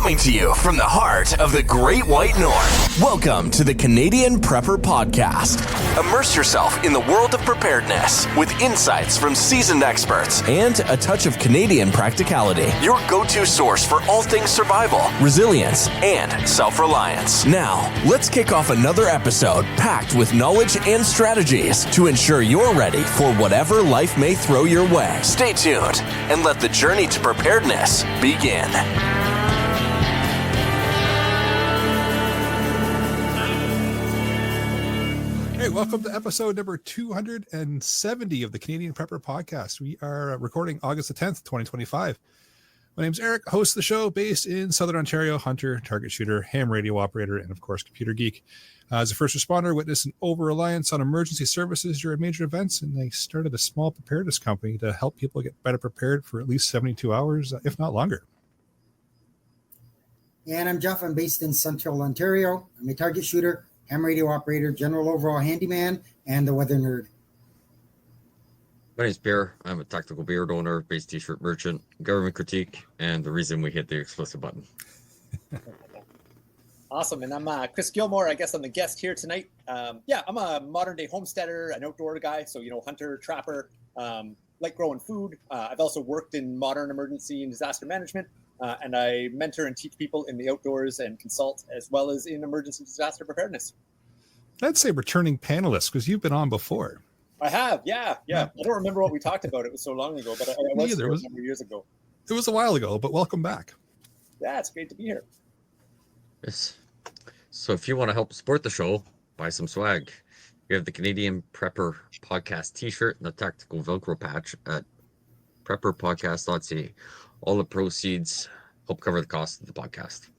Coming to you from the heart of the Great White North. Welcome to the Canadian Prepper Podcast. Immerse yourself in the world of preparedness with insights from seasoned experts and a touch of Canadian practicality. Your go-to source for all things survival, resilience, and self-reliance. Now, let's kick off another episode packed with knowledge and strategies to ensure you're ready for whatever life may throw your way. Stay tuned and let the journey to preparedness begin. Hey, welcome to episode number 270 of the Canadian Prepper Podcast. We are recording August the 10th, 2025. My name's Eric, host of the show, based in Southern Ontario, hunter, target shooter, ham radio operator, and of course, computer geek. As a first responder, witnessed an over-reliance on emergency services during major events, and they started a small preparedness company to help people get better prepared for at least 72 hours, if not longer. And I'm Jeff. I'm based in Central Ontario. I'm a target shooter, ham radio operator, general overall handyman, and the weather nerd. My name's Bear. I'm a tactical beard owner, base t-shirt merchant, government critique, and the reason we hit the explicit button. Awesome. And I'm Chris Gilmour. I guess I'm the guest here tonight. I'm a modern day homesteader, an outdoor guy. So, hunter, trapper, like growing food. I've also worked in modern emergency and disaster management. And I mentor and teach people in the outdoors and consult as well as in emergency disaster preparedness. I'd say returning panelist because you've been on before. I have. Yeah. I don't remember what we talked about. It was so long ago, but I was here a number of years ago. It was a while ago, but welcome back. Yeah, it's great to be here. Yes. So if you want to help support the show, buy some swag. We have the Canadian Prepper Podcast t-shirt and the tactical Velcro patch at prepperpodcast.ca. All the proceeds help cover the cost of the podcast.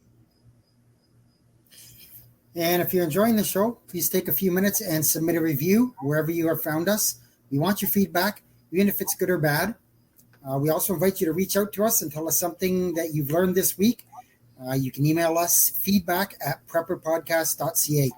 And if you're enjoying the show, please take a few minutes and submit a review wherever you have found us. We want your feedback, even if it's good or bad. We also invite you to reach out to us and tell us something that you've learned this week. You can email us feedback at prepperpodcast.ca.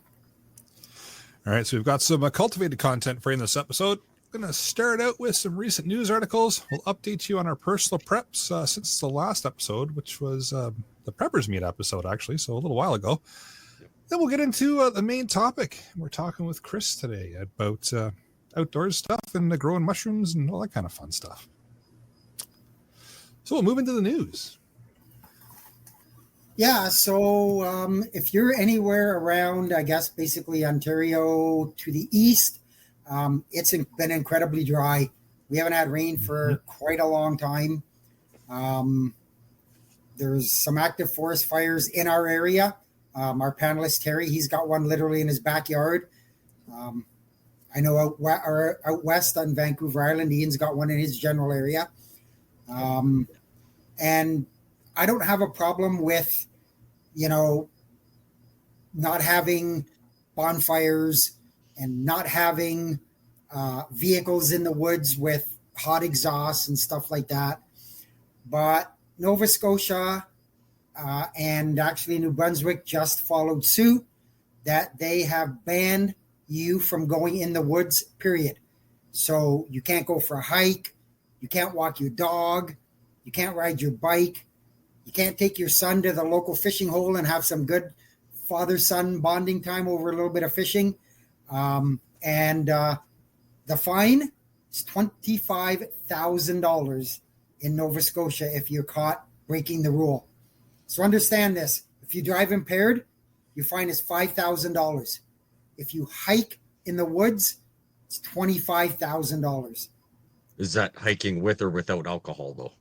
All right, so we've got some cultivated content for you in this episode. We're going to start out with some recent news articles. We'll update you on our personal preps since the last episode, which was the Preppers Meet episode, actually, so a little while ago. Then we'll get into the main topic. We're talking with Chris today about outdoors stuff and growing mushrooms and all that kind of fun stuff. So we'll move into the news. Yeah, so if you're anywhere around, I guess, basically Ontario to the east, it's been incredibly dry. We haven't had rain for quite a long time. There's some active forest fires in our area. Our panelist, Terry, he's got one literally in his backyard. I know out west on Vancouver Island, Ian's got one in his general area. And I don't have a problem with, not having bonfires and not having vehicles in the woods with hot exhausts and stuff like that. But Nova Scotia and actually New Brunswick just followed suit that they have banned you from going in the woods, period. So you can't go for a hike. You can't walk your dog. You can't ride your bike. You can't take your son to the local fishing hole and have some good father-son bonding time over a little bit of fishing. And the fine is $25,000 in Nova Scotia if you're caught breaking the rule. So understand this. If you drive impaired, your fine is $5,000. If you hike in the woods, it's $25,000. Is that hiking with or without alcohol, though?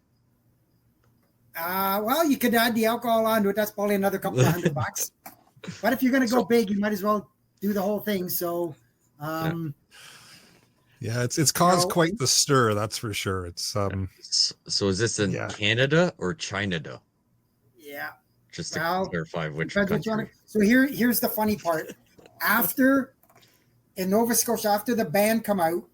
Well, you could add the alcohol onto it. That's probably another couple of $100. But if you're going to go big, you might as well do the whole thing. So, it's caused quite the stir. That's for sure. It's So is this in Canada or China? Yeah. Just to clarify which country. So here's the funny part. In Nova Scotia, after the ban come out,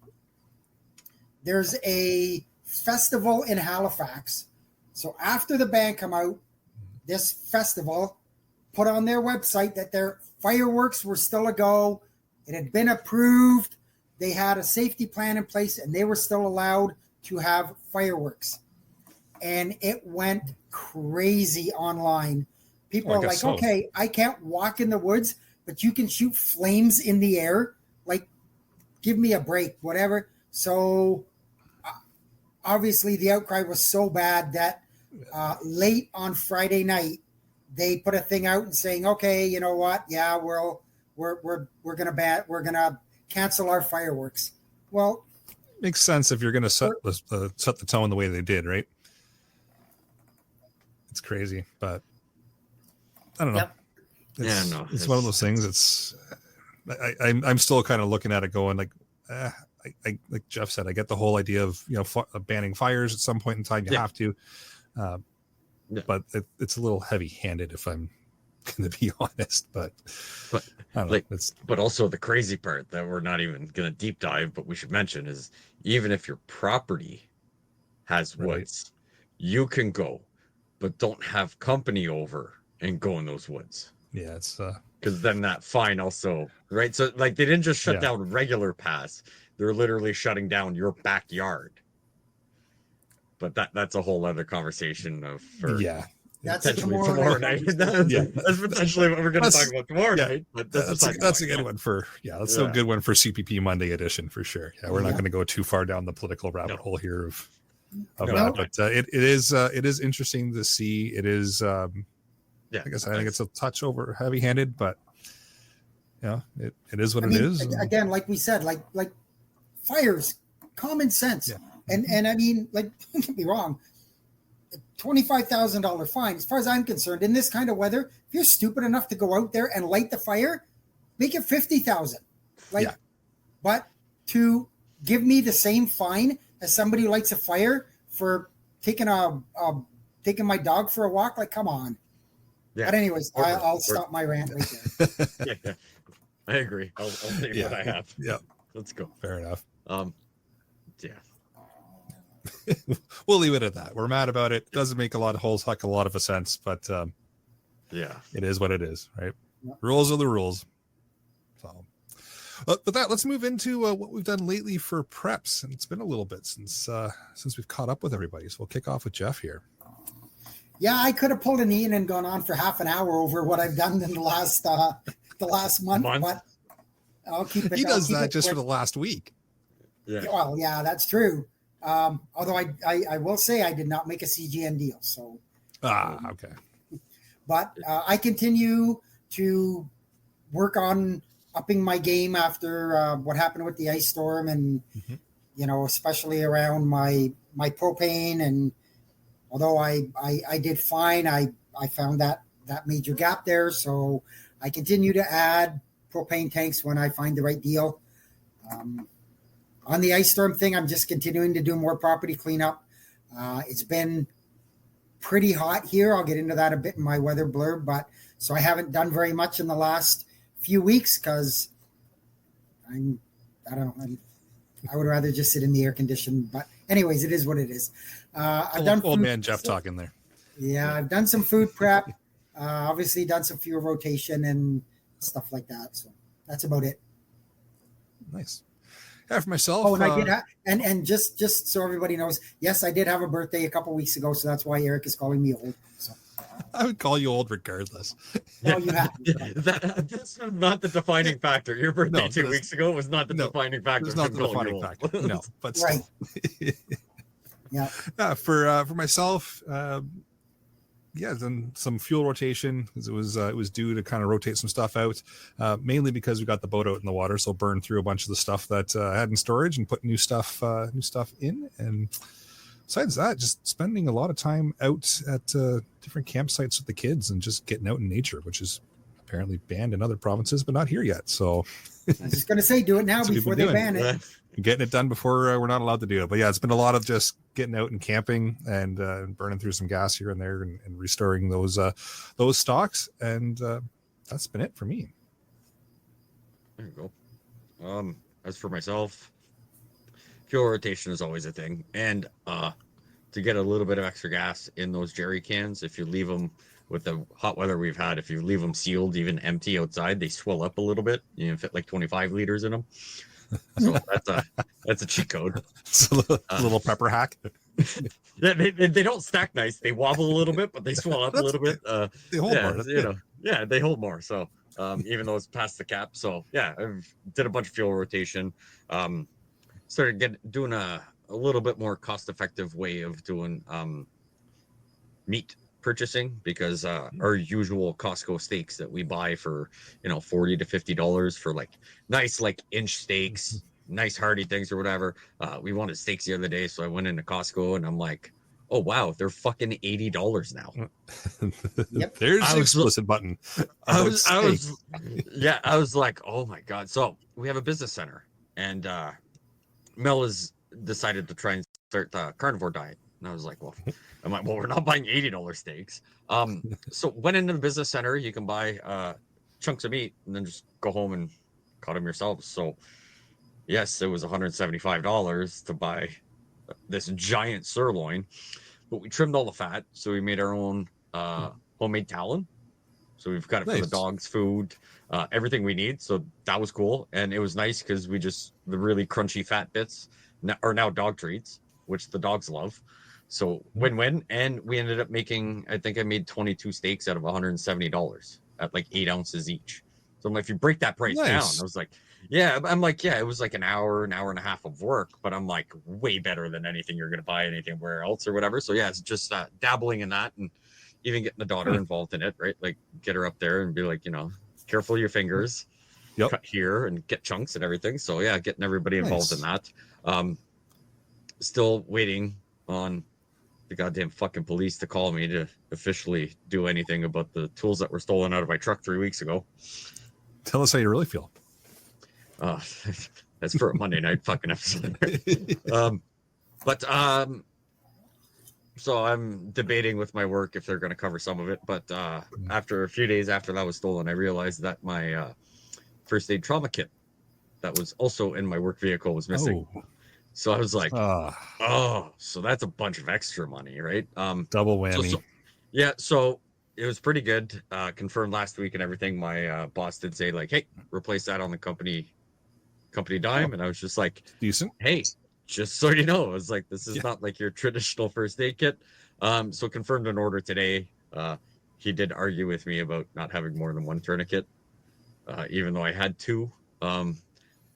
there's a festival in Halifax. So after the ban come out, this festival put on their website that their fireworks were still a go. It had been approved. They had a safety plan in place, and they were still allowed to have fireworks. And it went crazy online People Well, I are like, guess so. okay, I can't walk in the woods, but you can shoot flames in the air. Like, give me a break, whatever. So obviously the outcry was so bad that late on Friday night, they put a thing out and saying, okay, you know what? Yeah, we're gonna cancel our fireworks. Well, Makes sense if you're going to set the tone the way they did, right? It's crazy, but I don't know. Yep. It's one of those things. I'm still kind of looking at it, going like, like Jeff said, I get the whole idea of banning fires at some point in time. You have to, but it's a little heavy-handed if I'm going to be honest. But I don't know. But also the crazy part that we're not even going to deep dive, but we should mention is even if your property has woods, you can go, but don't have company over and go in those woods. Yeah, it's because then that fine also, right? So like they didn't just shut down regular paths; they're literally shutting down your backyard. But that's a whole other conversation that's tomorrow night. That's potentially what we're going to talk about tomorrow night. But that's a good one for that's a good one for CPP Monday edition for sure. Yeah, we're not going to go too far down the political rabbit hole here of that, but it is interesting to see. It is. I guess I think it's a touch over heavy-handed, but it is what it is. Again, like we said, like fires, common sense, and I mean, like, don't get me wrong, $25,000 fine. As far as I'm concerned, in this kind of weather, if you're stupid enough to go out there and light the fire, make it $50,000. But to give me the same fine as somebody who lights a fire for taking my dog for a walk, like, come on. Yeah. But anyways, I'll stop my rant right there. I agree. I'll take what I have. Yeah. Let's go. Fair enough. Yeah. We'll leave it at that. We're mad about it. Doesn't make a lot of sense, but it is what it is, right? Yeah. Rules are the rules. So, with that, let's move into what we've done lately for preps, and it's been a little bit since we've caught up with everybody. So we'll kick off with Jeff here. Yeah, I could have pulled an Ian and gone on for half an hour over what I've done in the last month, but I'll keep it. He does that just for the last week. Yeah. Well, yeah, that's true. Although I will say I did not make a CGN deal, so. Okay. But I continue to work on upping my game after what happened with the ice storm, and especially around my propane. And although I did fine, I found that major gap there, so I continue to add propane tanks when I find the right deal. On the ice storm thing, I'm just continuing to do more property cleanup. It's been pretty hot here. I'll get into that a bit in my weather blurb, but so I haven't done very much in the last few weeks because I would rather just sit in the air condition. But anyways, it is what it is. I've done old man Jeff talking there. Yeah, I've done some food prep. Obviously done some fuel rotation and stuff like that. So that's about it. Nice. Yeah, for myself. Oh, and I did and just so everybody knows, yes, I did have a birthday a couple weeks ago, so that's why Eric is calling me old. So I would call you old regardless. No, you have. That's not the defining factor. Your birthday 2 weeks ago was not the defining factor. It's not the defining factor. No, but right. Yeah. For myself, done some fuel rotation because it was due to kind of rotate some stuff out, mainly because we got the boat out in the water, so burned through a bunch of the stuff that I had in storage and put new stuff in. And besides that, just spending a lot of time out at different campsites with the kids and just getting out in nature, which is apparently banned in other provinces, but not here yet. So I was just going to say, do it now before they ban it. Getting it done before we're not allowed to do it. But yeah, it's been a lot of just getting out and camping and burning through some gas here and there and restoring those stocks. And that's been it for me. There you go. As for myself, fuel rotation is always a thing. And to get a little bit of extra gas in those jerry cans, if you leave them with the hot weather we've had, if you leave them sealed, even empty outside, they swell up a little bit. You can fit like 25 liters in them. So that's a cheat code. It's a little pepper hack. They don't stack nice. They wobble a little bit, but they swell up a little bit. They hold Yeah, more. That's you good. know, yeah, they hold more. So even though it's past the cap, so yeah, I did a bunch of fuel rotation. Started doing a little bit more cost effective way of doing meat purchasing, because our usual Costco steaks that we buy for $40 to $50 for like nice like inch steaks, nice hearty things or whatever. We wanted steaks the other day, so I went into Costco and I'm like, oh wow, they're fucking $80 now. Yep. There's the explicit button. I was like, oh my god. So we have a business center, and Mel has decided to try and start the carnivore diet. And I was like, well, we're not buying $80 steaks. So went into the business center. You can buy chunks of meat and then just go home and cut them yourselves. So yes, it was $175 to buy this giant sirloin, but we trimmed all the fat. So we made our own homemade talon. So we've got it for the dogs' food, everything we need. So that was cool. And it was nice because the really crunchy fat bits are now dog treats, which the dogs love. So win-win. And we ended up I think I made 22 steaks out of $170 at like 8 ounces each. So I'm like, if you break that price down, I was like, it was like an hour and a half of work, but I'm like, way better than anything you're going to buy anywhere else or whatever. So yeah, it's just dabbling in that, and even getting the daughter involved in it, right? Like get her up there and be like, careful your fingers, cut here and get chunks and everything. So yeah, getting everybody involved in that. Still waiting on the goddamn fucking police to call me to officially do anything about the tools that were stolen out of my truck 3 weeks ago. Tell us how you really feel. That's for a Monday night fucking episode. So I'm debating with my work if they're going to cover some of it. But after a few days after that was stolen, I realized that my first aid trauma kit that was also in my work vehicle was missing. Oh. So I was like, so that's a bunch of extra money, right? Double whammy. So it was pretty good. Confirmed last week and everything. My boss did say like, hey, replace that on the company dime. And I was just like, decent. Hey, just so you know, I was like, this is not like your traditional first aid kit. So confirmed an order today. He did argue with me about not having more than one tourniquet, even though I had two.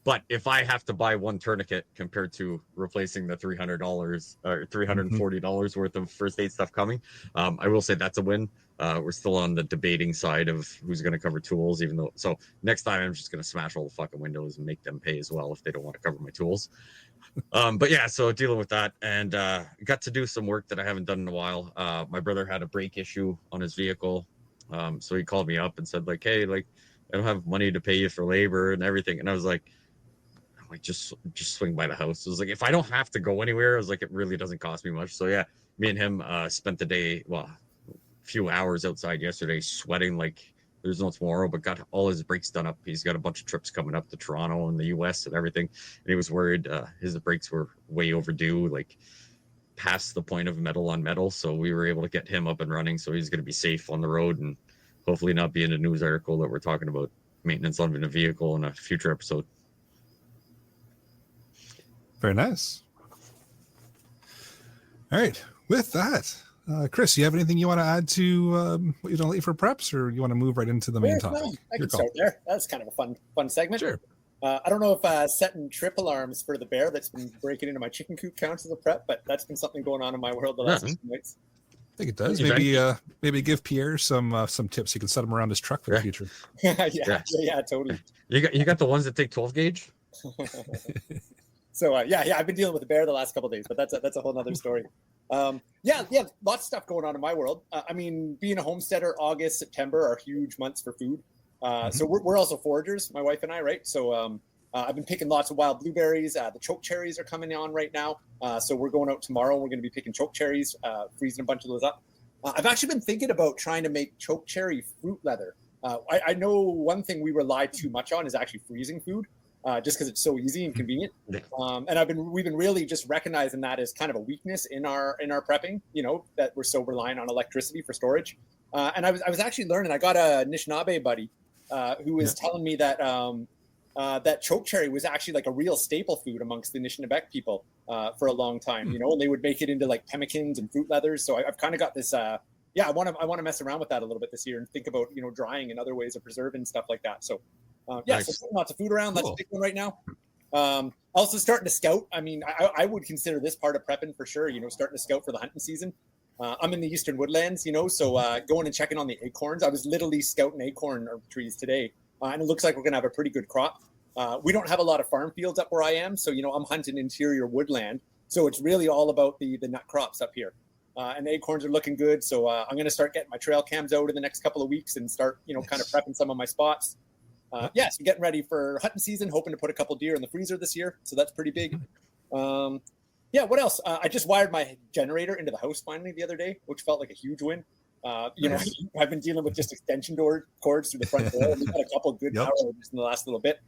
But if I have to buy one tourniquet compared to replacing the $300 or $340 worth of first aid stuff coming, I will say that's a win. We're still on the debating side of who's going to cover tools, so next time I'm just going to smash all the fucking windows and make them pay as well if they don't want to cover my tools. But yeah, so dealing with that, and got to do some work that I haven't done in a while. My brother had a brake issue on his vehicle. So he called me up and said like, hey, like I don't have money to pay you for labor and everything. And I was like, just swing by the house. It was like, if I don't have to go anywhere, I was like, it really doesn't cost me much. So yeah, me and him spent the day, a few hours outside yesterday, sweating like there's no tomorrow, but got all his brakes done up. He's got a bunch of trips coming up to Toronto and the US and everything. And he was worried his brakes were way overdue, like past the point of metal on metal. So we were able to get him up and running. So he's going to be safe on the road and hopefully not be in a news article that we're talking about maintenance on a vehicle in a future episode. Very nice. All right. With that, Chris, you have anything you want to add to what you don't leave for preps, or you want to move right into the main topic? No, I can start there. That's kind of a fun segment. Sure. I don't know if setting trip alarms for the bear that's been breaking into my chicken coop counts as a prep, but that's been something going on in my world the last few nights. I think it does. Maybe give Pierre some tips. You can set him around his truck for the future. yeah, totally. You got the ones that take 12 gauge. So I've been dealing with the bear the last couple of days, but that's a whole nother story. Lots of stuff going on in my world. Being a homesteader, August, September are huge months for food. So we're also foragers, my wife and I, right? So I've been picking lots of wild blueberries. The choke cherries are coming on right now. So we're going out tomorrow. We're going to be picking choke cherries, freezing a bunch of those up. I've actually been thinking about trying to make choke cherry fruit leather. I know one thing we rely too much on is actually freezing food. Just because it's so easy and convenient. And we've been really just recognizing that as kind of a weakness in our prepping, that we're so reliant on electricity for storage. And I was actually learning, I got a Anishinaabe buddy who was telling me that that chokecherry was actually like a real staple food amongst the Anishinaabe people for a long time, you know, and they would make it into like pemmikins and fruit leathers. So I've kind of got this, I want to mess around with that a little bit this year and think about, you know, drying and other ways of preserving stuff like that. So Nice. so lots of food around. That's Cool. a big one right now. Also starting to scout. I mean, I would consider this part of prepping for sure, you know, starting to scout for the hunting season. I'm in the Eastern Woodlands, you know, so going and checking on the acorns. I was literally scouting acorn trees today, and it looks like we're going to have a pretty good crop. We don't have a lot of farm fields up where I am, so, you know, I'm hunting interior woodland. So it's really all about the nut crops up here. And the acorns are looking good. So I'm going to start getting my trail cams out in the next couple of weeks and start, you know, kind of prepping some of my spots. So getting ready for hunting season, hoping to put a couple deer in the freezer this year. So that's pretty big. What else? I just wired my generator into the house finally the other day, which felt like a huge win. You know, I've been dealing with just extension cords through the front door. We've got a couple of good power outages in the last little bit.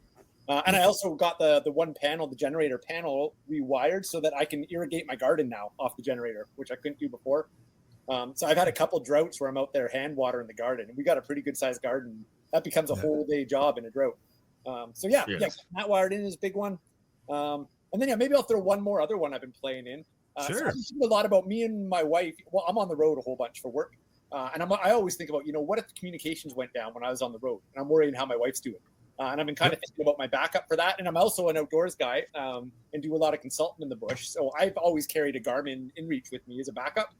And I also got the one panel, the generator panel, rewired so that I can irrigate my garden now off the generator, which I couldn't do before. So I've had a couple droughts where I'm out there hand watering the garden, and we got a pretty good sized garden. That becomes a whole day job in a drought. That wired in is a big one. And then maybe I'll throw one more other one I've been playing in. Sure. So I'm thinking a lot about me and my wife. Well, I'm on the road a whole bunch for work. And I always think about, you know, what if the communications went down when I was on the road? And I'm worrying how my wife's doing. And I've been kind of thinking about my backup for that. And I'm also an outdoors guy and do a lot of consulting in the bush. So I've always carried a Garmin InReach with me as a backup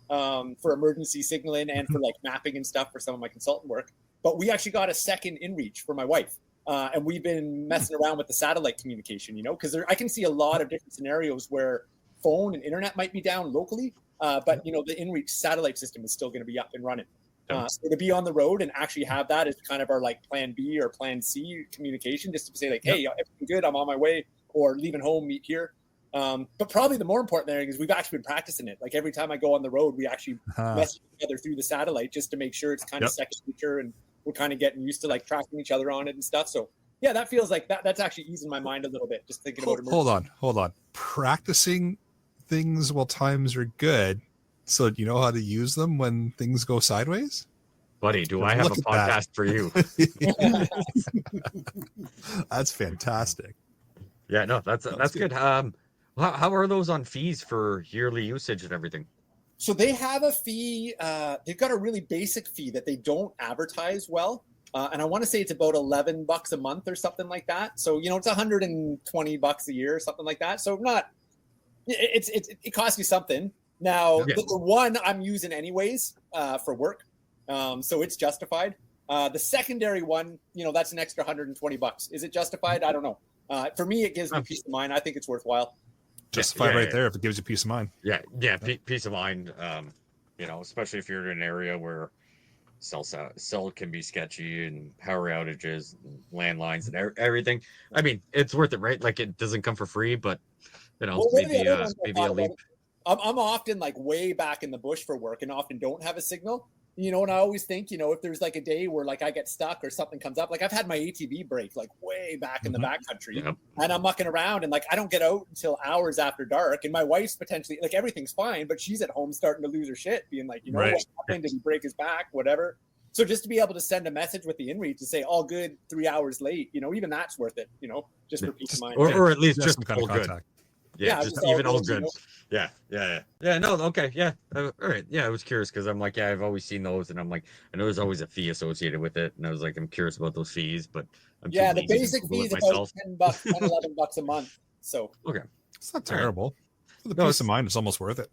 for emergency signaling and for like mapping and stuff for some of my consultant work. But we actually got a second InReach for my wife. And we've been messing around with the satellite communication, you know, because I can see a lot of different scenarios where phone and internet might be down locally. But, you know, the InReach satellite system is still going to be up and running. So to be on the road and actually have that as kind of our like plan B or plan C communication, just to say like, hey, everything good, I'm on my way, or leaving home, meet here. But probably the more important thing is we've actually been practicing it. Like every time I go on the road, we actually message together through the satellite just to make sure it's kind of second nature, and we're kind of getting used to like tracking each other on it and stuff. So yeah, that feels like that's actually easing my mind a little bit. Just thinking about emergency. Hold on. Practicing things while times are good, so you know how to use them when things go sideways. Buddy, do I have a podcast for you? That's fantastic. Yeah, no, that's good. How are those on fees for yearly usage and everything? So they have a fee. They've got a really basic fee that they don't advertise well. And I want to say it's about $11 a month or something like that. So, you know, it's $120 a year or something like that. So it costs you something. Now, the one I'm using anyways for work. So it's justified. The secondary one, you know, that's an extra $120. Is it justified? I don't know. For me, it gives me peace of mind. I think it's worthwhile. Justified there if it gives you peace of mind. Peace of mind. You know, especially if you're in an area where cell can be sketchy and power outages, and landlines, and everything. I mean, it's worth it, right? Like it doesn't come for free, but you know, maybe a leap. I'm often like way back in the bush for work and often don't have a signal. You know, and I always think, you know, if there's like a day where like I get stuck or something comes up, like I've had my ATV break like way back in the backcountry, and I'm mucking around and like I don't get out until hours after dark, and my wife's potentially like everything's fine, but she's at home starting to lose her shit, being like, you know, what happened? Did he break his back? Whatever. So just to be able to send a message with the InReach to say all good 3 hours late, you know, even that's worth it, you know, just for peace of mind. Or at least just some kind of all good. contact. Yeah, just even all good. You know? Yeah. No, okay. Yeah. All right. Yeah, I was curious because I'm like, I've always seen those, and I'm like, I know there's always a fee associated with it, and I was like, I'm curious about those fees, but I'm the basic fee is about $10, $11 a month. So it's not terrible. For the peace of mind, it's almost worth it.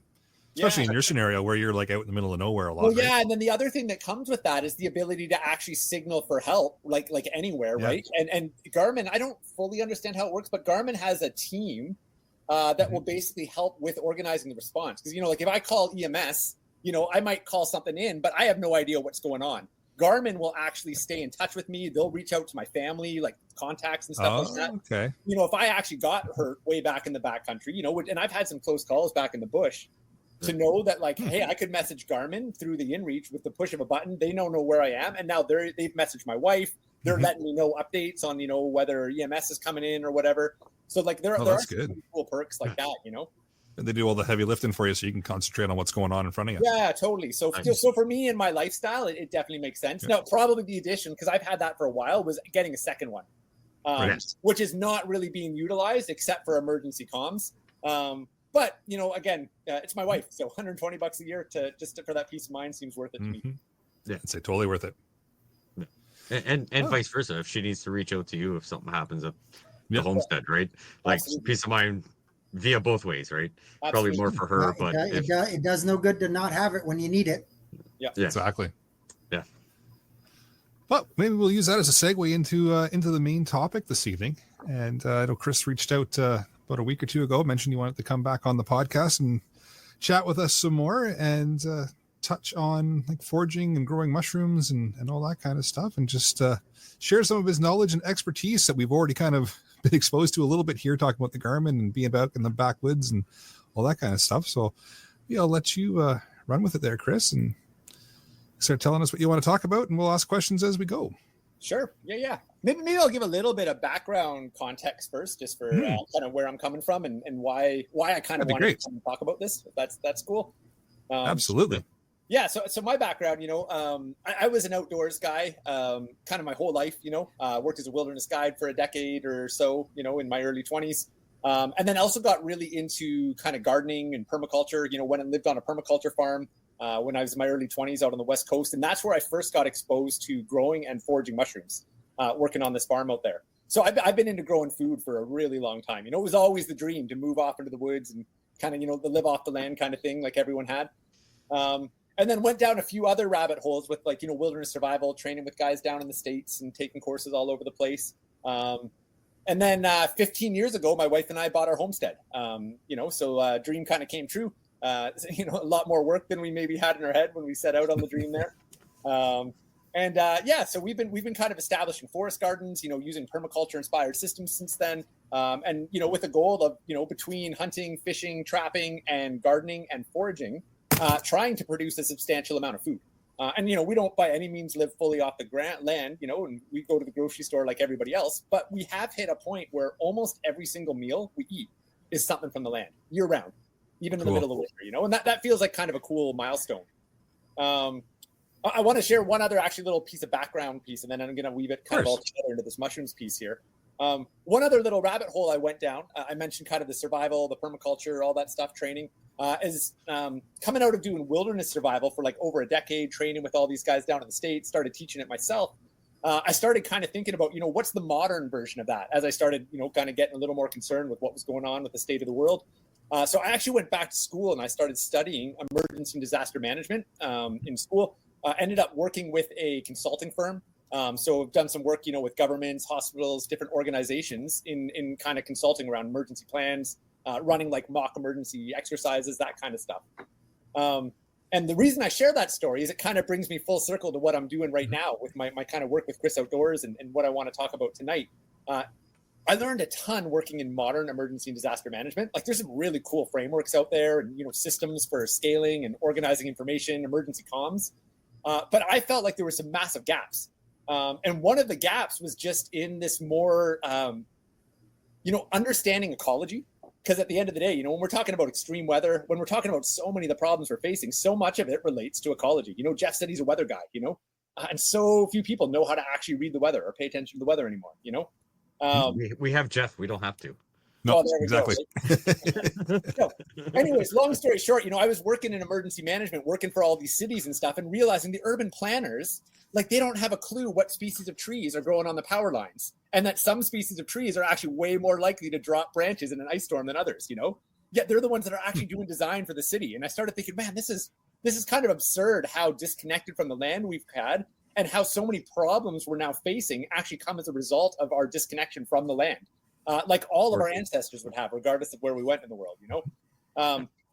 Especially in your scenario where you're like out in the middle of nowhere a lot. Well, yeah, and then the other thing that comes with that is the ability to actually signal for help, like anywhere, right? And Garmin, I don't fully understand how it works, but Garmin has a team that will basically help with organizing the response. Because, you know, like if I call EMS, you know, I might call something in, but I have no idea what's going on. Garmin will actually stay in touch with me. They'll reach out to my family, like contacts and stuff like that. Okay. You know, if I actually got hurt way back in the backcountry, you know, and I've had some close calls back in the bush, to know that like, hey, I could message Garmin through the InReach with the push of a button. They know where I am. And now they've messaged my wife. They're letting me know updates on, you know, whether EMS is coming in or whatever. So like there are some really cool perks like that, you know. And they do all the heavy lifting for you so you can concentrate on what's going on in front of you. Yeah, totally. So for me and my lifestyle, it definitely makes sense. Now, probably the addition, because I've had that for a while, was getting a second one. which is not really being utilized except for emergency comms. But again, it's my wife, so $120 a year for that peace of mind seems worth it to me. Yeah, I'd say totally worth it. And vice versa, if she needs to reach out to you if something happens at the Yep. homestead, right? Like Absolutely. peace of mind via both ways, right? Absolutely. Probably more for her, but It does no good to not have it when you need it. Yeah. Exactly. Yeah. Well, maybe we'll use that as a segue into the main topic this evening. And I know Chris reached out about a week or two ago, mentioned he wanted to come back on the podcast and chat with us some more and touch on like foraging and growing mushrooms and all that kind of stuff, and just share some of his knowledge and expertise that we've already kind of been exposed to a little bit here, talking about the Garmin and being about in the backwoods and all that kind of stuff. So I'll let you run with it there, Chris, and start telling us what you want to talk about, and we'll ask questions as we go. Sure. Yeah. Maybe I'll give a little bit of background context first, just for kind of where I'm coming from and why I kind of wanted to talk about this. That's cool. Absolutely. Yeah. So my background, I was an outdoors guy, kind of my whole life. Worked as a wilderness guide for a decade or so, in my early 20s, and then also got really into kind of gardening and permaculture. Went and lived on a permaculture farm when I was in my early 20s out on the West Coast, and that's where I first got exposed to growing and foraging mushrooms, working on this farm out there. So I've been into growing food for a really long time. It was always the dream to move off into the woods and kind of, the live off the land kind of thing, like everyone had. And then went down a few other rabbit holes with wilderness survival, training with guys down in the States and taking courses all over the place. And then 15 years ago, my wife and I bought our homestead. So dream kind of came true. A lot more work than we maybe had in our head when we set out on the dream there. So we've been kind of establishing forest gardens, using permaculture inspired systems since then. And with the goal of, between hunting, fishing, trapping, and gardening and foraging, trying to produce a substantial amount of food. And we don't by any means live fully off the land, and we go to the grocery store like everybody else, but we have hit a point where almost every single meal we eat is something from the land year round, even in the middle of winter, and that feels like kind of a cool milestone. I want to share one other actually little piece of background piece, and then I'm going to weave it kind of all together into this mushrooms piece here. One other little rabbit hole I went down, I mentioned kind of the survival, the permaculture, all that stuff, training, is coming out of doing wilderness survival for like over a decade, training with all these guys down in the States, started teaching it myself. I started kind of thinking about, what's the modern version of that as I started, kind of getting a little more concerned with what was going on with the state of the world. So I actually went back to school and I started studying emergency and disaster management in school. Ended up working with a consulting firm. So I've done some work, with governments, hospitals, different organizations in kind of consulting around emergency plans, running like mock emergency exercises, that kind of stuff. And the reason I share that story is it kind of brings me full circle to what I'm doing right now with my kind of work with Chris Outdoors and what I want to talk about tonight. I learned a ton working in modern emergency and disaster management. Like there's some really cool frameworks out there and, systems for scaling and organizing information, emergency comms. But I felt like there were some massive gaps. And one of the gaps was just in this more, understanding ecology. Because at the end of the day, when we're talking about extreme weather, when we're talking about so many of the problems we're facing, so much of it relates to ecology. Jeff said he's a weather guy, and so few people know how to actually read the weather or pay attention to the weather anymore, we have Jeff. We don't have to. No, there we exactly. Go. So, anyways, long story short, I was working in emergency management, working for all these cities and stuff, and realizing the urban planners, like they don't have a clue what species of trees are growing on the power lines, and that some species of trees are actually way more likely to drop branches in an ice storm than others. Yet they're the ones that are actually doing design for the city. And I started thinking, man, this is kind of absurd how disconnected from the land we've had, and how so many problems we're now facing actually come as a result of our disconnection from the land. Like all of our ancestors would have, regardless of where we went in the world,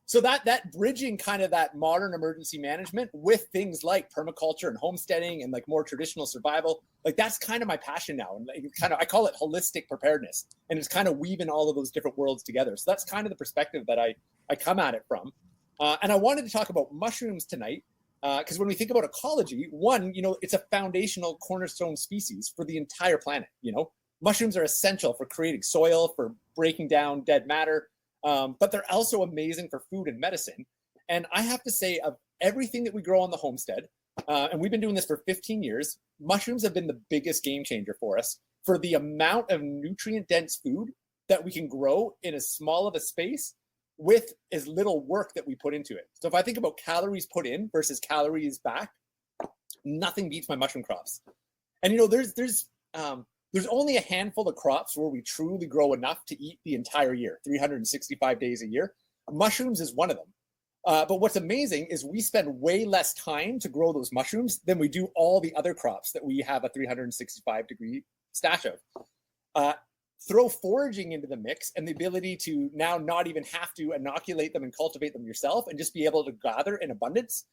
So that bridging kind of that modern emergency management with things like permaculture and homesteading and like more traditional survival, like that's kind of my passion now. And like, I call it holistic preparedness, and it's kind of weaving all of those different worlds together. So that's kind of the perspective that I come at it from. And I wanted to talk about mushrooms tonight because when we think about ecology, one, it's a foundational cornerstone species for the entire planet. Mushrooms are essential for creating soil, for breaking down dead matter, but they're also amazing for food and medicine. And I have to say, of everything that we grow on the homestead, and we've been doing this for 15 years, mushrooms have been the biggest game changer for us for the amount of nutrient dense food that we can grow in as small of a space with as little work that we put into it. So if I think about calories put in versus calories back, nothing beats my mushroom crops. And you know, there's only a handful of crops where we truly grow enough to eat the entire year, 365 days a year. Mushrooms is one of them. But what's amazing is we spend way less time to grow those mushrooms than we do all the other crops that we have a 365-degree stash of. Throw foraging into the mix and the ability to now not even have to inoculate them and cultivate them yourself and just be able to gather in abundance.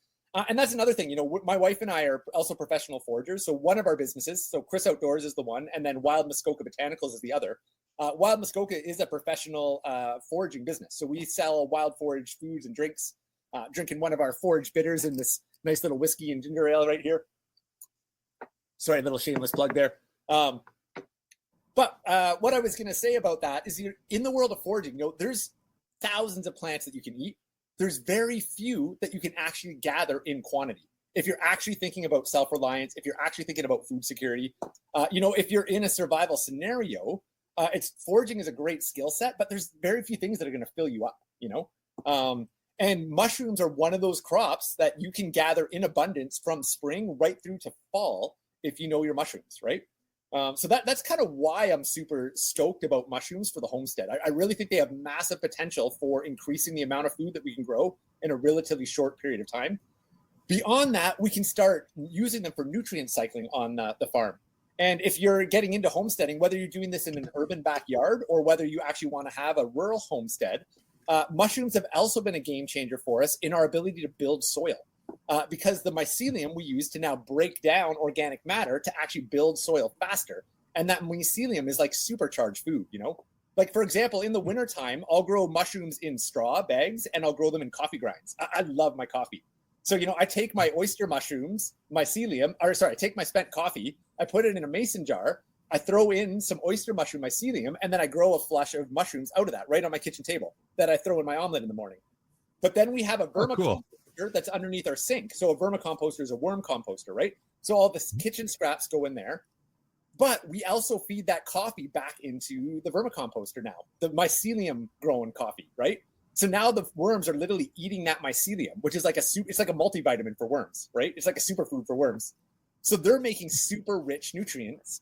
And that's another thing, you know, my wife and I are also professional foragers. So one of our businesses, so Chris Outdoors is the one, and then Wild Muskoka Botanicals is the other. Wild Muskoka is a professional foraging business. So we sell wild forage foods and drinks, drinking one of our forage bitters in this nice little whiskey and ginger ale right here. Sorry, a little shameless plug there. But what I was going to say about that is, in the world of foraging, you know, there's thousands of plants that you can eat. There's very few that you can actually gather in quantity. If you're actually thinking about self-reliance, if you're actually thinking about food security, you know, if you're in a survival scenario, foraging is a great skill set, but there's very few things that are going to fill you up, you know? And mushrooms are one of those crops that you can gather in abundance from spring right through to fall if you know your mushrooms, right? So that's kind of why I'm super stoked about mushrooms for the homestead. I really think they have massive potential for increasing the amount of food that we can grow in a relatively short period of time. Beyond that, we can start using them for nutrient cycling on the farm. And if you're getting into homesteading, whether you're doing this in an urban backyard or whether you actually want to have a rural homestead, mushrooms have also been a game changer for us in our ability to build soil. Because the mycelium we use to now break down organic matter to actually build soil faster. And that mycelium is like supercharged food, you know? Like, for example, in the wintertime, I'll grow mushrooms in straw bags and I'll grow them in coffee grinds. I love my coffee. So, you know, I take my oyster mushrooms, I take my spent coffee, I put it in a mason jar, I throw in some oyster mushroom mycelium, and then I grow a flush of mushrooms out of that right on my kitchen table that I throw in my omelet in the morning. But then we have a vermicomposter that's underneath our sink. So a vermicomposter is a worm composter, right? So all the kitchen scraps go in there. But we also feed that coffee back into the vermicomposter now, the mycelium grown coffee, right? So now the worms are literally eating that mycelium, which is like it's like a multivitamin for worms, right? It's like a superfood for worms. So they're making super rich nutrients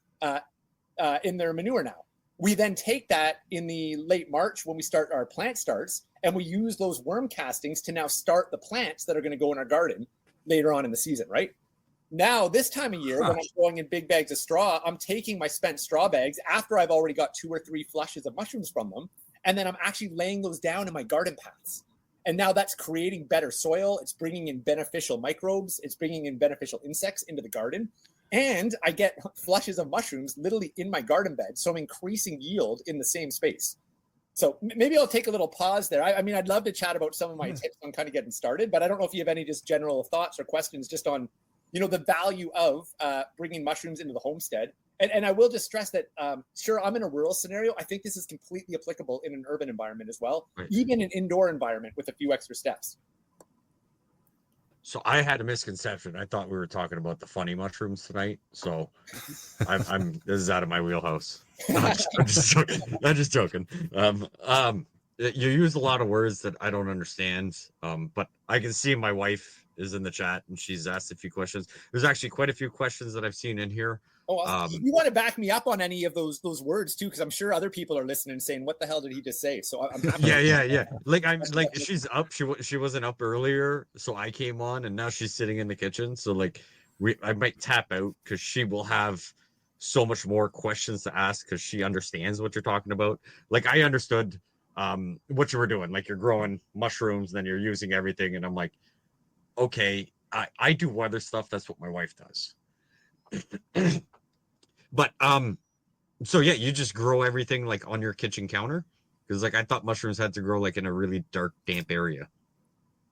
in their manure now. We then take that in the late March when we start our plant starts, and we use those worm castings to now start the plants that are going to go in our garden later on in the season, right? Now, this time of year, when I'm growing in big bags of straw, I'm taking my spent straw bags after I've already got 2 or 3 flushes of mushrooms from them, and then I'm actually laying those down in my garden paths. And now that's creating better soil. It's bringing in beneficial microbes. It's bringing in beneficial insects into the garden. And I get flushes of mushrooms literally in my garden bed. So I'm increasing yield in the same space. So maybe I'll take a little pause there. I mean, I'd love to chat about some of my tips on kind of getting started, but I don't know if you have any just general thoughts or questions just on, you know, the value of bringing mushrooms into the homestead. And I will just stress that, sure, I'm in a rural scenario. I think this is completely applicable in an urban environment as well, even an indoor environment with a few extra steps. So I had a misconception. I thought we were talking about the funny mushrooms tonight. So I'm this is out of my wheelhouse. I'm just joking. You use a lot of words that I don't understand. But I can see my wife is in the chat and she's asked a few questions. There's actually quite a few questions that I've seen in here. You want to back me up on any of those words too, because I'm sure other people are listening and saying, "What the hell did he just say?" So I'm happy. Yeah. Like she's up. She wasn't up earlier, so I came on, and now she's sitting in the kitchen. So like, I might tap out because she will have so much more questions to ask because she understands what you're talking about. Like I understood what you were doing. Like you're growing mushrooms, then you're using everything, and I'm like, okay, I do other stuff. That's what my wife does. But so yeah, you just grow everything like on your kitchen counter? Because like I thought mushrooms had to grow like in a really dark, damp area.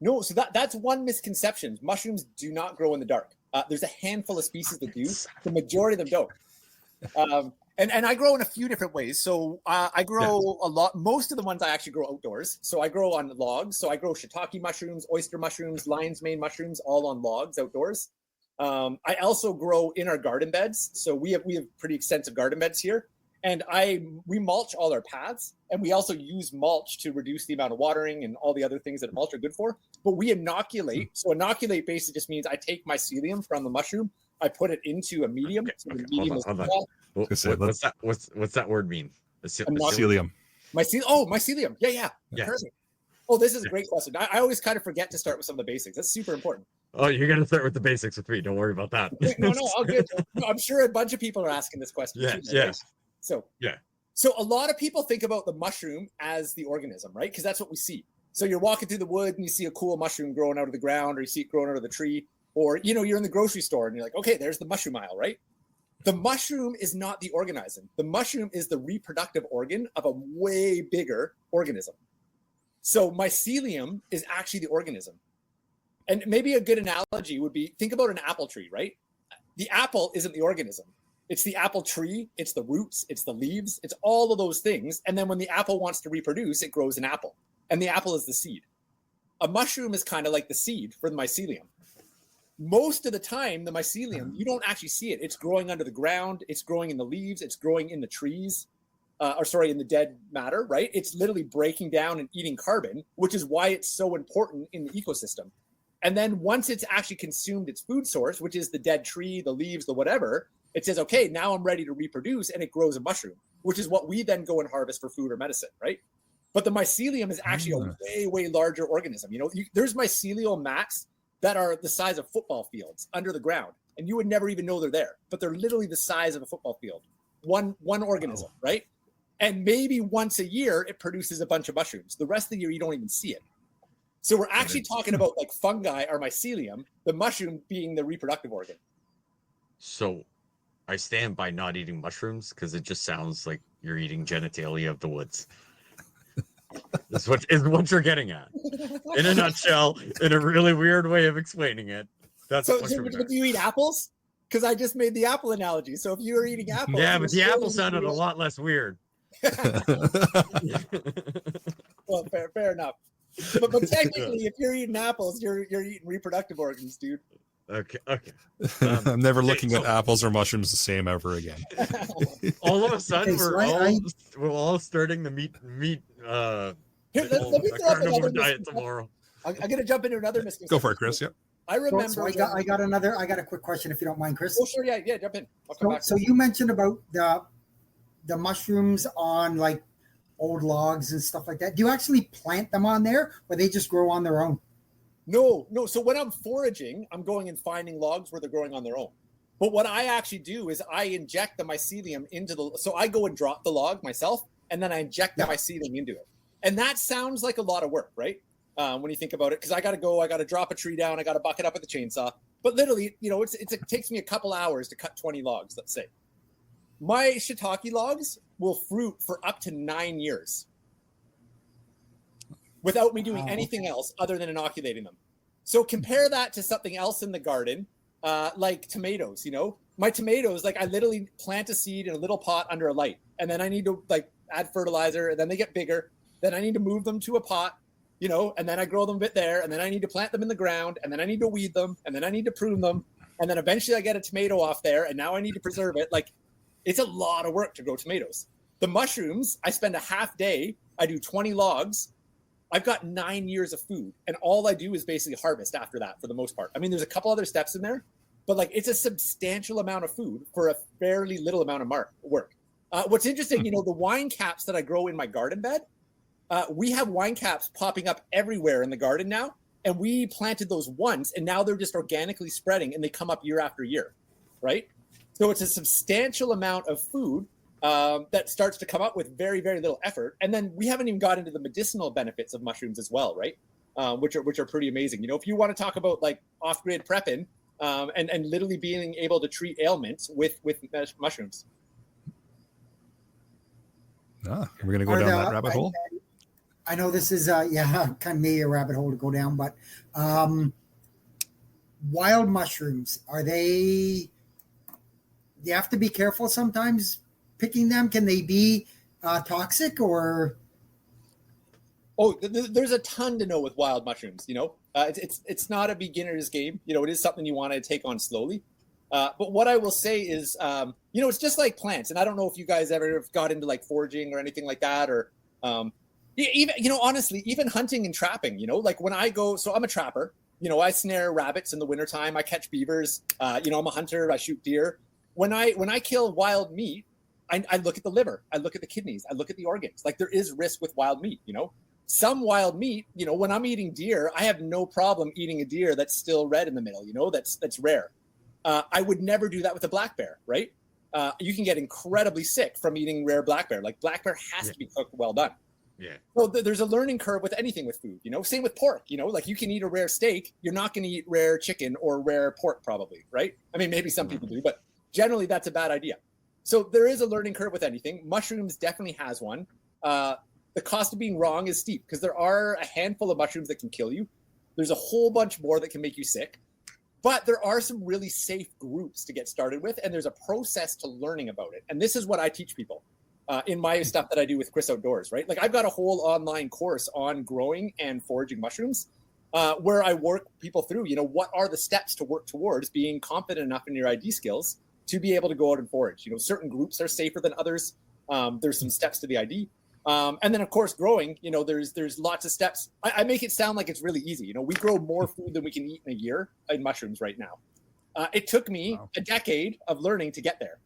No, so that's one misconception. Mushrooms do not grow in the dark. There's a handful of species that do. The majority of them don't. And I grow in a few different ways. So I grow a lot. Most of the ones I actually grow outdoors. So I grow on logs. So I grow shiitake mushrooms, oyster mushrooms, lion's mane mushrooms, all on logs outdoors. I also grow in our garden beds. So we have pretty extensive garden beds here. And we mulch all our paths, and we also use mulch to reduce the amount of watering and all the other things that mulch are good for. But we inoculate. So inoculate basically just means I take mycelium from the mushroom, I put it into a medium. So the medium is hold on. What's that word mean? Mycelium. Mycelium. Yeah. Yeah. Perfect. Oh, this is a great question. I always kind of forget to start with some of the basics. That's super important. Oh, you're gonna start with the basics with me. Don't worry about that. No, all good. I'm sure a bunch of people are asking this question. Yeah. So a lot of people think about the mushroom as the organism, right? Because that's what we see. So you're walking through the wood and you see a cool mushroom growing out of the ground, or you see it growing out of the tree, or you're in the grocery store and you're like, okay, there's the mushroom aisle, right? The mushroom is not the organism. The mushroom is the reproductive organ of a way bigger organism. So mycelium is actually the organism. And maybe a good analogy would be, think about an apple tree, right? The apple isn't the organism. It's the apple tree, it's the roots, it's the leaves, it's all of those things. And then when the apple wants to reproduce, it grows an apple. And the apple is the seed. A mushroom is kind of like the seed for the mycelium. Most of the time, the mycelium, you don't actually see it. It's growing under the ground, it's growing in the leaves, it's growing in the trees, in the dead matter, right? It's literally breaking down and eating carbon, which is why it's so important in the ecosystem. And then once it's actually consumed its food source, which is the dead tree, the leaves, the whatever, it says, okay, now I'm ready to reproduce, and it grows a mushroom, which is what we then go and harvest for food or medicine, right? But the mycelium is actually a way, way larger organism. There's mycelial mats that are the size of football fields under the ground, and you would never even know they're there, but they're literally the size of a football field. One organism, right? And maybe once a year, it produces a bunch of mushrooms. The rest of the year, you don't even see it. So we're actually talking about like fungi or mycelium, the mushroom being the reproductive organ. So I stand by not eating mushrooms because it just sounds like you're eating genitalia of the woods. Is what you're getting at. In a nutshell, in a really weird way of explaining it. That's so do you eat apples? Because I just made the apple analogy. So if you were eating apples, yeah, but the apple sounded a lot less weird. Well, fair enough. But technically, if you're eating apples, you're eating reproductive organs, dude. Okay. I'm never looking at apples or mushrooms the same ever again. All of a sudden, we're all starting the meat Here, let me throw up another diet tomorrow. I'm gonna jump into another misconception. Go for it, Chris. Yep. I remember. So I got a quick question, if you don't mind, Chris. Oh, sure. Yeah. Jump in. I'll come back. So you mentioned about the mushrooms on like old logs and stuff like that. Do you actually plant them on there, or they just grow on their own? No. So when I'm foraging, I'm going and finding logs where they're growing on their own. But what I actually do is I inject the mycelium so I go and drop the log myself, and then I inject the mycelium into it. And that sounds like a lot of work, right? When you think about it, because I got to drop a tree down, I got to buck it up with the chainsaw. But literally, it takes me a couple hours to cut 20 logs, let's say. My shiitake logs will fruit for up to 9 years without me doing anything else other than inoculating them. So compare that to something else in the garden, like tomatoes. My tomatoes, like I literally plant a seed in a little pot under a light, and then I need to like add fertilizer, and then they get bigger. Then I need to move them to a pot, and then I grow them a bit there, and then I need to plant them in the ground, and then I need to weed them, and then I need to prune them, and then eventually I get a tomato off there, and now I need to preserve it. Like, it's a lot of work to grow tomatoes. The mushrooms, I spend a half day, I do 20 logs, I've got 9 years of food, and all I do is basically harvest after that for the most part. I mean, there's a couple other steps in there, but like it's a substantial amount of food for a fairly little amount of work. What's interesting, the wine caps that I grow in my garden bed, we have wine caps popping up everywhere in the garden now, and we planted those once, and now they're just organically spreading, and they come up year after year, right? So it's a substantial amount of food that starts to come up with very, very little effort. And then we haven't even got into the medicinal benefits of mushrooms as well, right? Which are pretty amazing. If you want to talk about like off-grid prepping and literally being able to treat ailments with mushrooms. We're going to go down that rabbit hole. I know this is kind of maybe a rabbit hole to go down, but wild mushrooms, do you have to be careful sometimes picking them? Can they be toxic or? Oh, there's a ton to know with wild mushrooms. It's not a beginner's game. You know, it is something you want to take on slowly. But what I will say is, you know, it's just like plants. And I don't know if you guys ever got into like foraging or anything like that, or even, you know, honestly, even hunting and trapping, you know, like when I go, so I'm a trapper, you know, I snare rabbits in the wintertime. I catch beavers. You know, I'm a hunter. I shoot deer. When I kill wild meat, I look at the liver. I look at the kidneys. I look at the organs. Like there is risk with wild meat, you know. Some wild meat, you know, when I'm eating deer, I have no problem eating a deer that's still red in the middle, you know, that's rare. I would never do that with a black bear, right? You can get incredibly sick from eating rare black bear. Like black bear has to be cooked well done. Yeah. Well, there's a learning curve with anything with food, you know, same with pork, you know, like you can eat a rare steak. You're not going to eat rare chicken or rare pork probably, right? I mean, maybe some people do, but generally that's a bad idea. So there is a learning curve with anything. Mushrooms definitely has one. The cost of being wrong is steep because there are a handful of mushrooms that can kill you. There's a whole bunch more that can make you sick. But there are some really safe groups to get started with, and there's a process to learning about it. And this is what I teach people in my stuff that I do with Chris Outdoors, right? Like I've got a whole online course on growing and foraging mushrooms where I work people through, you know, what are the steps to work towards being confident enough in your ID skills to be able to go out and forage. You know, certain groups are safer than others. There's some steps to the ID. And then, of course, growing, you know, there's lots of steps. I make it sound like it's really easy. You know, we grow more food than we can eat in a year in mushrooms right now. It took me a decade of learning to get there.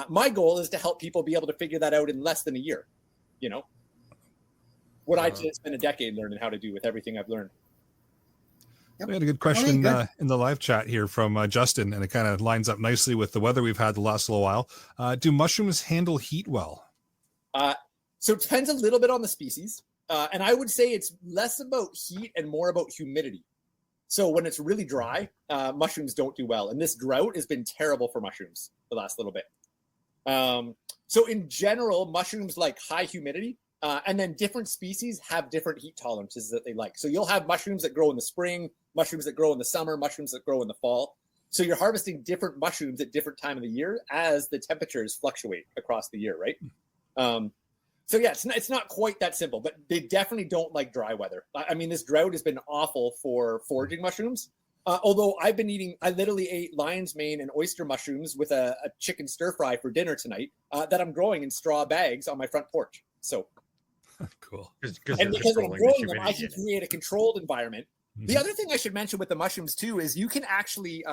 My goal is to help people be able to figure that out in less than a year. You know, what I just spent a decade learning how to do with everything I've learned. We had a good question in the live chat here from Justin, and it kind of lines up nicely with the weather we've had the last little while. Do mushrooms handle heat well? So it depends a little bit on the species. And I would say it's less about heat and more about humidity. So when it's really dry, mushrooms don't do well. And this drought has been terrible for mushrooms the last little bit. So in general, mushrooms like high humidity, and then different species have different heat tolerances that they like. So you'll have mushrooms that grow in the spring, mushrooms that grow in the summer, mushrooms that grow in the fall. So you're harvesting different mushrooms at different time of the year as the temperatures fluctuate across the year, right? So yeah, it's not quite that simple, but they definitely don't like dry weather. I mean, this drought has been awful for foraging mushrooms. Although I literally ate lion's mane and oyster mushrooms with a chicken stir fry for dinner tonight that I'm growing in straw bags on my front porch. So cool. And because I'm growing them, I can create a controlled environment. Mm-hmm. The other thing I should mention with the mushrooms too is you can actually,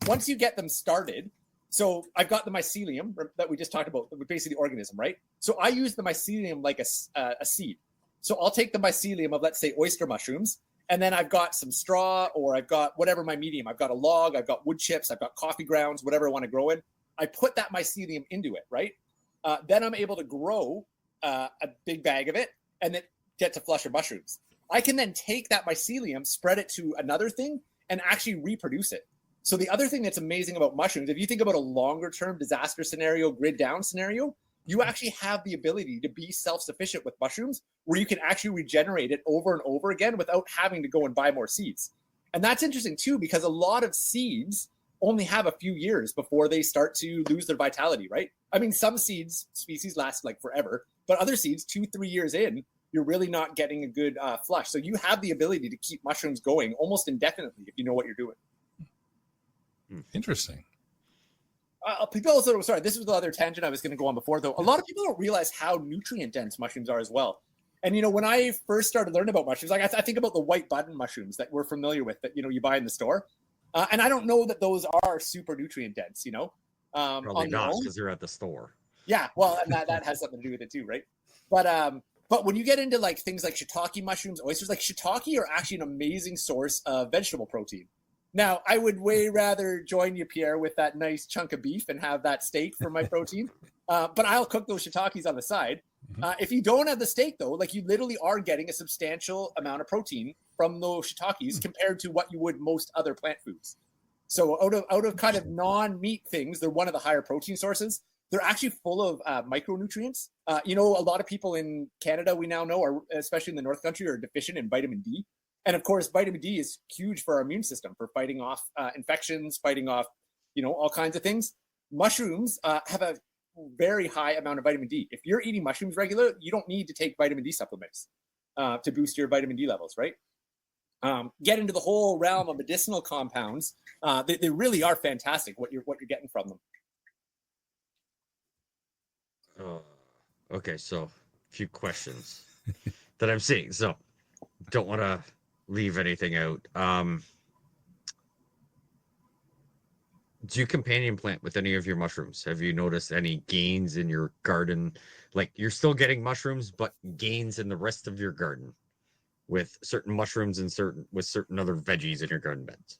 once you get them started, so I've got the mycelium that we just talked about, basically the organism, right? So I use the mycelium like a seed. So I'll take the mycelium of, let's say, oyster mushrooms, and then I've got some straw, or I've got whatever my medium. I've got a log, I've got wood chips, I've got coffee grounds, whatever I want to grow in. I put that mycelium into it, right? Then I'm able to grow a big bag of it and then get to flusher mushrooms. I can then take that mycelium, spread it to another thing, and actually reproduce it. So the other thing that's amazing about mushrooms, if you think about a longer term disaster scenario, grid down scenario, you actually have the ability to be self-sufficient with mushrooms where you can actually regenerate it over and over again without having to go and buy more seeds. And that's interesting too, because a lot of seeds only have a few years before they start to lose their vitality, right? I mean, some species last like forever, but other seeds, 2-3 years in, you're really not getting a good flush. So you have the ability to keep mushrooms going almost indefinitely if you know what you're doing. Interesting. People also, sorry, this was the other tangent I was going to go on before, though. A lot of people don't realize how nutrient dense mushrooms are as well. And, you know, when I first started learning about mushrooms, like I think about the white button mushrooms that we're familiar with that, you know, you buy in the store. And I don't know that those are super nutrient dense, you know. Probably not, because they're at the store. Yeah, well, and that has something to do with it too, right? But when you get into like things like shiitake mushrooms, oysters, like shiitake are actually an amazing source of vegetable protein. Now, I would way rather join you, Pierre, with that nice chunk of beef and have that steak for my protein. But I'll cook those shiitakes on the side. If you don't have the steak, though, like you literally are getting a substantial amount of protein from those shiitakes compared to what you would most other plant foods. So out of kind of non-meat things, they're one of the higher protein sources. They're actually full of micronutrients. You know, a lot of people in Canada, we now know, are especially in the North Country, are deficient in vitamin D. And of course, vitamin D is huge for our immune system, for fighting off infections, fighting off, you know, all kinds of things. Mushrooms have a very high amount of vitamin D. If you're eating mushrooms regular, you don't need to take vitamin D supplements to boost your vitamin D levels, right? get into the whole realm of medicinal compounds, they really are fantastic. What you're getting from them. Okay, so a few questions that I'm seeing. So don't want to leave anything out. Do you companion plant with any of your mushrooms? Have you noticed any gains in your garden? Like you're still getting mushrooms, but gains in the rest of your garden with certain mushrooms and certain other veggies in your garden beds?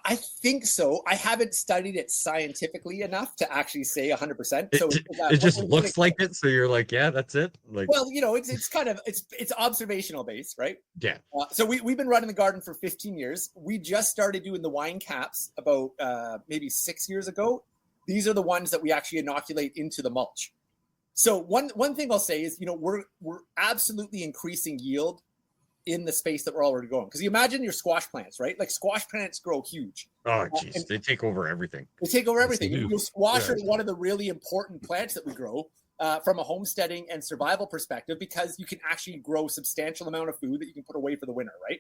I think so. I haven't studied it scientifically enough to actually say 100%. So it just looks like it. So you're like, yeah, that's it. Like, well, it's kind of it's observational based, right? Yeah. So we've been running the garden for 15 years. We just started doing the wine caps about maybe 6 years ago. These are the ones that we actually inoculate into the mulch. So one thing I'll say is, we're absolutely increasing yield in the space that we're already growing. Because you imagine your squash plants, right? Like squash plants grow huge. Oh, geez, they take over everything. They take over everything. Yes, Squash are one of the really important plants that we grow from a homesteading and survival perspective, because you can actually grow a substantial amount of food that you can put away for the winter, right?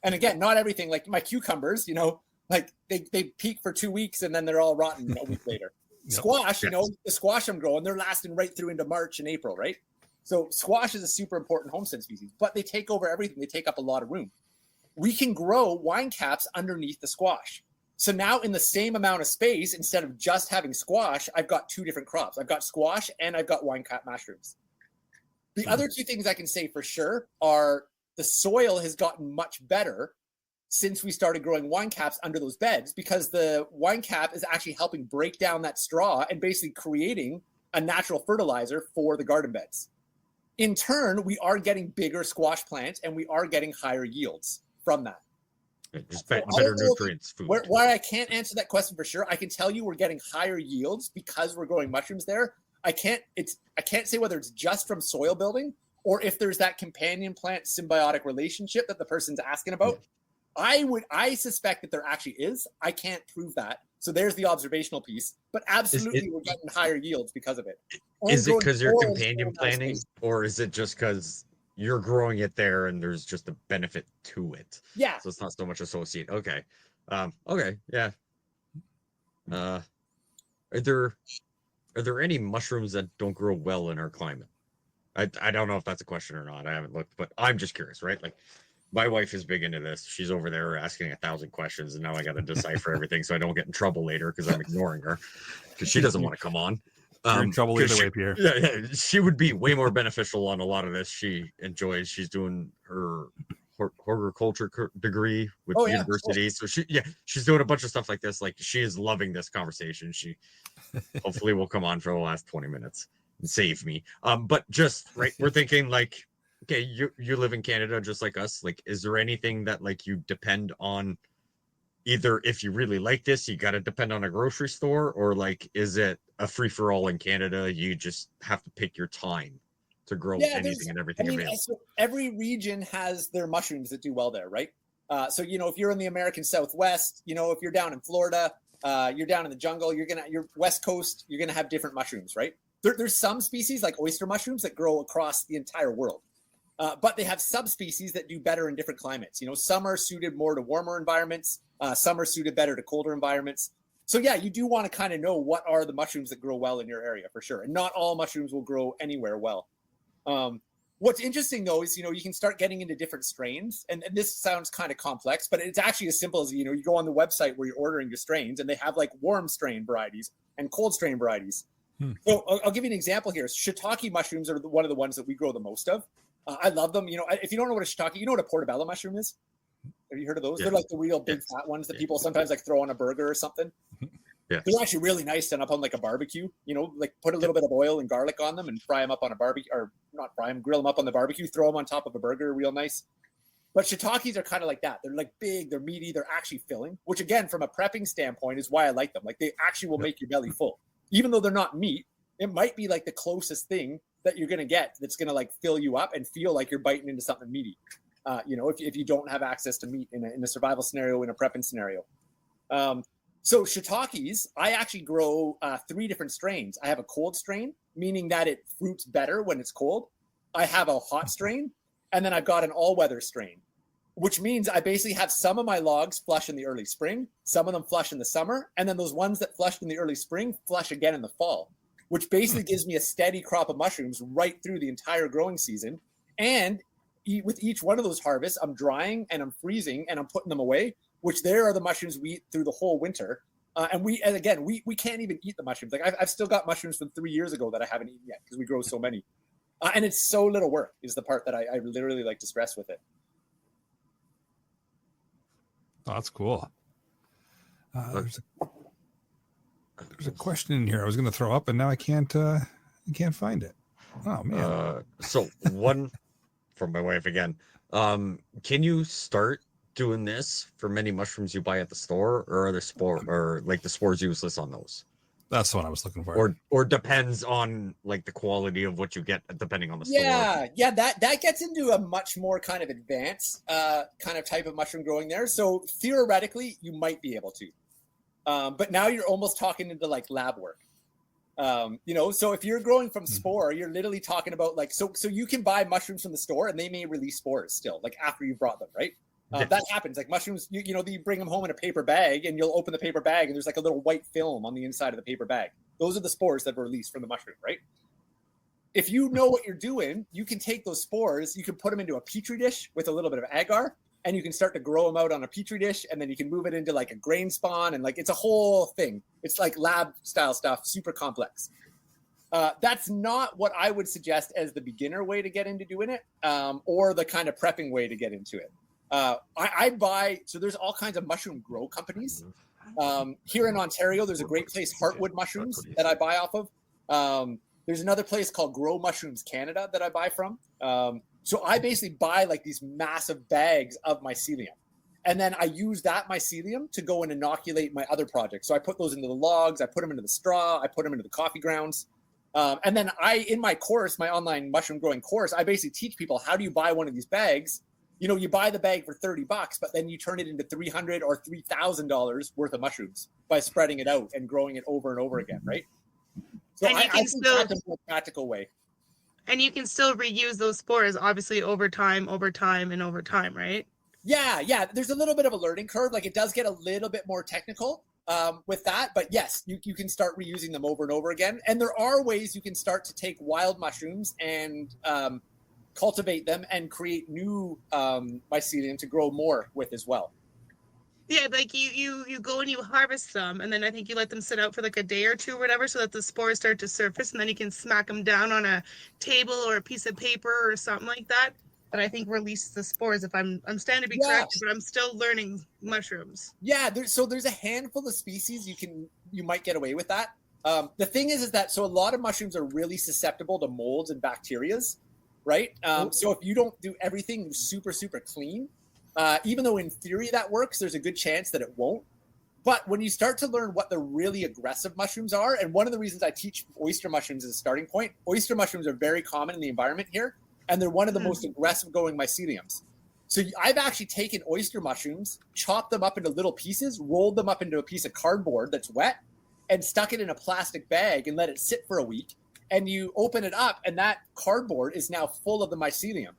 And again, not everything, like my cucumbers, like they peak for 2 weeks and then they're all rotten a week later. Yep. Squash, the squash I'm growing, they're lasting right through into March and April, right? So squash is a super important homestead species, but they take over everything. They take up a lot of room. We can grow wine caps underneath the squash. So now in the same amount of space, instead of just having squash, I've got two different crops. I've got squash and I've got wine cap mushrooms. The other two things I can say for sure are the soil has gotten much better since we started growing wine caps under those beds, because the wine cap is actually helping break down that straw and basically creating a natural fertilizer for the garden beds. In turn, we are getting bigger squash plants and we are getting higher yields from that. Just better nutrients, food. Where I can't answer that question for sure, I can tell you we're getting higher yields because we're growing mushrooms there. I can't say whether it's just from soil building or if there's that companion plant symbiotic relationship that the person's asking about. I suspect that there actually is. I can't prove that. So there's the observational piece, but absolutely we're getting higher yields because of it. Is it because you're companion planting, or is it just because you're growing it there and there's just a benefit to it? Yeah. So it's not so much associated. Okay. Okay. Yeah. Are there any mushrooms that don't grow well in our climate? I don't know if that's a question or not. I haven't looked, but I'm just curious, right? Like, my wife is big into this. She's over there asking 1,000 questions, and now I got to decipher everything so I don't get in trouble later because I'm ignoring her because she doesn't want to come on. You're in trouble either way, Pierre. Yeah, she would be way more beneficial on a lot of this. She enjoys. She's doing her horticulture degree with university, so she's doing a bunch of stuff like this. Like, she is loving this conversation. She hopefully will come on for the last 20 minutes and save me. But just right, we're thinking like, okay, you live in Canada just like us. Like, is there anything that like you depend on? Either if you really like this, you got to depend on a grocery store, or like, is it a free for all in Canada? You just have to pick your time to grow anything and everything available. So every region has their mushrooms that do well there, right? So if you're in the American Southwest, if you're down in Florida, you're down in the jungle, you're West Coast, you're gonna have different mushrooms, right? There's some species like oyster mushrooms that grow across the entire world. But they have subspecies that do better in different climates. Some are suited more to warmer environments. Some are suited better to colder environments. So yeah, you do want to kind of know what are the mushrooms that grow well in your area for sure. And not all mushrooms will grow anywhere well. What's interesting though is, you can start getting into different strains. And this sounds kind of complex, but it's actually as simple as, you go on the website where you're ordering your strains and they have like warm strain varieties and cold strain varieties. So I'll give you an example here. Shiitake mushrooms are one of the ones that we grow the most of. I love them. If you don't know what a shiitake, you know what a portobello mushroom is? Have you heard of those? Yeah. They're like the real big fat ones that people sometimes like throw on a burger or something. Yeah. They're actually really nice done up on like a barbecue, like put a little bit of oil and garlic on them and fry them up on a barbecue, or not fry them, grill them up on the barbecue, throw them on top of a burger, real nice. But shiitakes are kind of like that. They're like big, they're meaty, they're actually filling, which again, from a prepping standpoint is why I like them. Like they actually will make your belly full. Even though they're not meat, it might be like the closest thing that you're going to get that's going to like fill you up and feel like you're biting into something meaty. If you don't have access to meat in a survival scenario, in a prepping scenario. So shiitakes, I actually grow 3 different strains. I have a cold strain, meaning that it fruits better when it's cold. I have a hot strain, and then I've got an all-weather strain. which means I basically have some of my logs flush in the early spring, some of them flush in the summer, and then those ones that flushed in the early spring flush again in the fall, which basically gives me a steady crop of mushrooms right through the entire growing season. And with each one of those harvests, I'm drying and I'm freezing and I'm putting them away, which there are the mushrooms we eat through the whole winter. And we can't even eat the mushrooms. Like I've still got mushrooms from 3 years ago that I haven't eaten yet because we grow so many. And it's so little work is the part that I literally like to stress with it. Oh, that's cool. There's a question in here I was going to throw up, and now I can't find it. Oh man. So one from my wife again. Can you start doing this for many mushrooms you buy at the store, or are the spores useless on those? That's the one I was looking for. Or depends on like the quality of what you get depending on the store. Yeah, that gets into a much more kind of advanced kind of type of mushroom growing there. So theoretically, you might be able to, but now you're almost talking into like lab work. So if you're growing from spore, you're literally talking about like so you can buy mushrooms from the store and they may release spores still, like after you brought them, right? That happens. Like mushrooms, you bring them home in a paper bag and you'll open the paper bag and there's like a little white film on the inside of the paper bag. Those are the spores that were released from the mushroom, right? If you know what you're doing, you can take those spores, you can put them into a petri dish with a little bit of agar, and you can start to grow them out on a petri dish, and then you can move it into like a grain spawn, and like it's a whole thing. It's like lab style stuff, super complex. That's not what I would suggest as the beginner way to get into doing it, or the kind of prepping way to get into it. I buy, so there's all kinds of mushroom grow companies. Here in Ontario, there's a great place, Heartwood Mushrooms, that I buy off of. There's another place called Grow Mushrooms Canada that I buy from. So I basically buy like these massive bags of mycelium. And then I use that mycelium to go and inoculate my other projects. So I put those into the logs, I put them into the straw, I put them into the coffee grounds. And then in my course, my online mushroom growing course, I basically teach people how do you buy one of these bags. You buy the bag for $30, but then you turn it into $300 or $3,000 worth of mushrooms by spreading it out and growing it over and over again, right? So I think that's a more practical way. And you can still reuse those spores, obviously, over time, right? Yeah. There's a little bit of a learning curve. Like it does get a little bit more technical with that, but yes, you can start reusing them over and over again. And there are ways you can start to take wild mushrooms and cultivate them and create new mycelium to grow more with as well. Yeah, like you go and you harvest them, and then I think you let them sit out for like a day or two or whatever, so that the spores start to surface, and then you can smack them down on a table or a piece of paper or something like that. And I think release the spores. If I'm standing to be corrected, but I'm still learning mushrooms. Yeah, there's a handful of species you might get away with that. The thing is that so a lot of mushrooms are really susceptible to molds and bacterias, right? So if you don't do everything super clean. Even though in theory that works, there's a good chance that it won't. But when you start to learn what the really aggressive mushrooms are, and one of the reasons I teach oyster mushrooms as a starting point, oyster mushrooms are very common in the environment here, and they're one of the most aggressive growing myceliums. So I've actually taken oyster mushrooms, chopped them up into little pieces, rolled them up into a piece of cardboard that's wet, and stuck it in a plastic bag and let it sit for a week. And you open it up, and that cardboard is now full of the mycelium.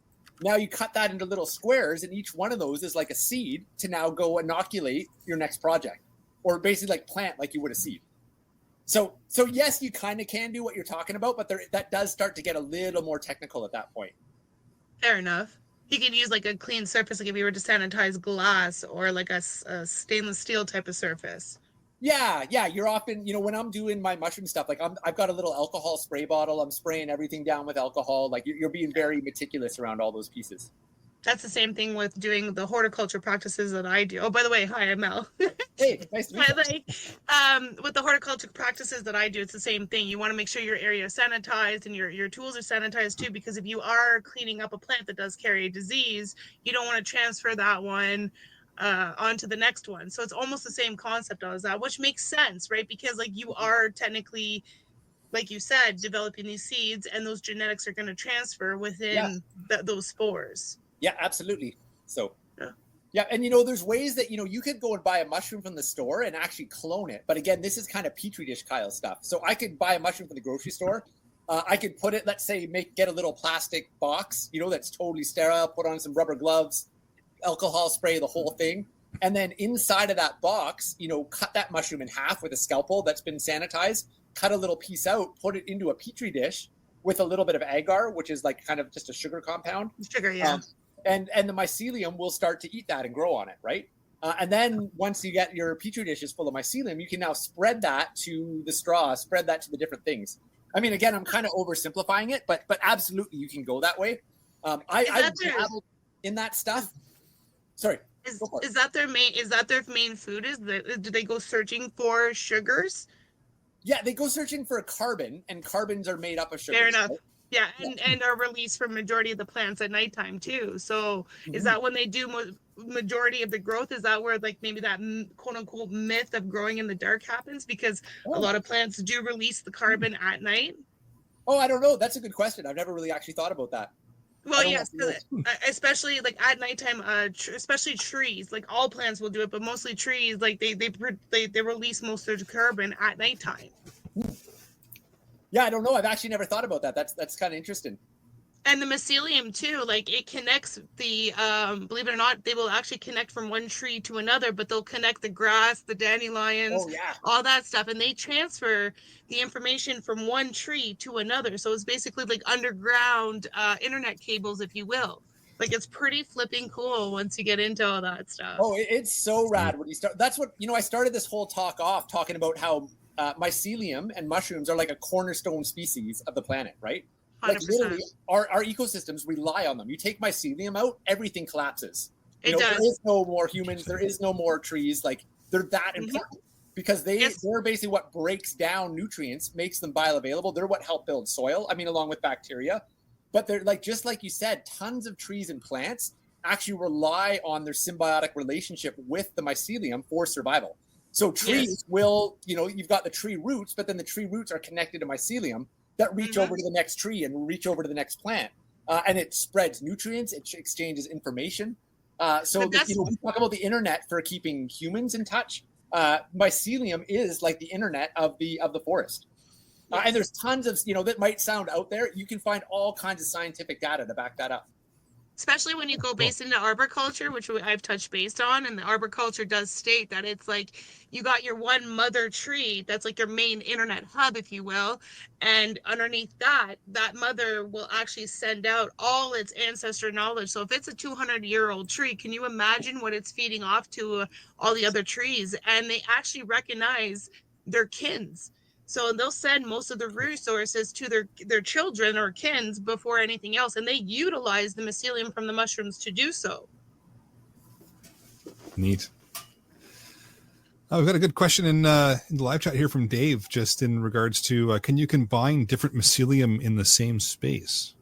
Now you cut that into little squares, and each one of those is like a seed to now go inoculate your next project, or basically like plant like you would a seed. So yes, you kind of can do what you're talking about, but that does start to get a little more technical at that point. Fair enough. You can use like a clean surface, like if you were to sanitize glass, or like a stainless steel type of surface. Yeah. You're often, when I'm doing my mushroom stuff, like I've got a little alcohol spray bottle. I'm spraying everything down with alcohol. Like you're being very meticulous around all those pieces. That's the same thing with doing the horticulture practices that I do. Oh, by the way, hi, I'm Mel. Hey, nice to meet you. With the horticulture practices that I do, it's the same thing. You want to make sure your area is sanitized and your tools are sanitized too, because if you are cleaning up a plant that does carry a disease, you don't want to transfer that one onto the next one. So it's almost the same concept as that, which makes sense, right? Because like you are technically, like you said, developing these seeds, and those genetics are going to transfer within those spores. Yeah, absolutely. So yeah, and there's ways that you could go and buy a mushroom from the store and actually clone it. But again, this is kind of petri dish Kyle stuff. So I could buy a mushroom from the grocery store. I could put it, let's say, get a little plastic box, that's totally sterile, put on some rubber gloves, alcohol spray, the whole thing. And then inside of that box, cut that mushroom in half with a scalpel that's been sanitized, cut a little piece out, put it into a petri dish with a little bit of agar, which is like kind of just a sugar compound. Sugar, yeah. And the mycelium will start to eat that and grow on it, right? And then once you get your petri dishes full of mycelium, you can now spread that to the straw, spread that to the different things. I mean, again, I'm kind of oversimplifying it, but absolutely you can go that way. I dabbled in that stuff. Sorry. Is that their main food? Do they go searching for sugars? Yeah, they go searching for carbon, and carbons are made up of sugars. Fair enough. Right? Yeah, and are released from majority of the plants at nighttime too. So is that when they do majority of the growth? Is that where like maybe that quote unquote myth of growing in the dark happens? Because a lot of plants do release the carbon at night. Oh, I don't know. That's a good question. I've never really actually thought about that. Well, yes, especially like at nighttime, especially trees. Like all plants will do it, but mostly trees. Like they release most of the carbon at nighttime. Yeah, I don't know. I've actually never thought about that. That's kind of interesting. And the mycelium too, like it connects the believe it or not, they will actually connect from one tree to another, but they'll connect the grass, the dandelions, all that stuff, and they transfer the information from one tree to another. So it's basically like underground internet cables, if you will. Like it's pretty flipping cool once you get into all that stuff. Oh, it's so rad when you start. That's what I started this whole talk off talking about how mycelium and mushrooms are like a cornerstone species of the planet, right? 100%. Like literally, our ecosystems rely on them. You take mycelium out, everything collapses. There is no more humans. There is no more trees. Like they're that important because they're basically what breaks down nutrients, makes them bioavailable. They're what help build soil. I mean, along with bacteria, but they're like, just like you said, tons of trees and plants actually rely on their symbiotic relationship with the mycelium for survival. So trees will, you've got the tree roots, but then the tree roots are connected to mycelium that reach over to the next tree and reach over to the next plant. And it spreads nutrients, it exchanges information. So we talk about the internet for keeping humans in touch. Mycelium is like the internet of the forest. And there's tons of, that might sound out there. You can find all kinds of scientific data to back that up. Especially when you go based into arboriculture, which I've touched base on, and the arboriculture does state that it's like you got your one mother tree that's like your main internet hub, if you will, and underneath that mother will actually send out all its ancestor knowledge. So if it's a 200-year-old tree, can you imagine what it's feeding off to all the other trees? And they actually recognize their kins. So they'll send most of the resources to their children or kins before anything else, and they utilize the mycelium from the mushrooms to do so. Neat. We've got a good question in the live chat here from Dave, just in regards to can you combine different mycelium in the same space?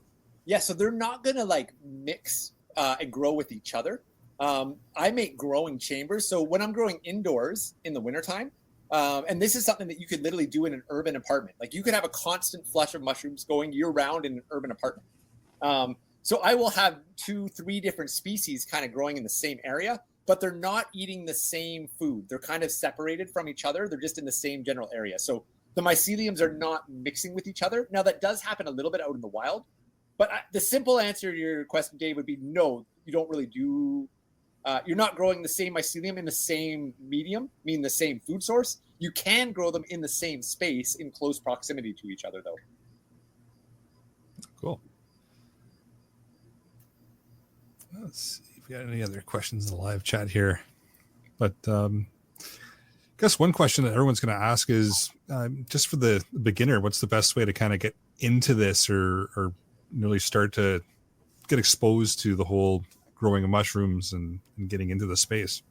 Yeah, so they're not going to like mix and grow with each other. I make growing chambers. So when I'm growing indoors in the wintertime, and this is something that you could literally do in an urban apartment. Like you could have a constant flush of mushrooms going year round in an urban apartment. So I will have 2-3 different species kind of growing in the same area, but they're not eating the same food. They're kind of separated from each other. They're just in the same general area. So the myceliums are not mixing with each other. Now that does happen a little bit out in the wild, but the simple answer to your question, Dave, would be no, you don't really do. You're not growing the same mycelium in the same medium, meaning the same food source. You can grow them in the same space in close proximity to each other, though. Cool. Let's see if we got any other questions in the live chat here. But I guess one question that everyone's going to ask is just for the beginner, what's the best way to kind of get into this or really start to get exposed to the whole growing of mushrooms and getting into the space?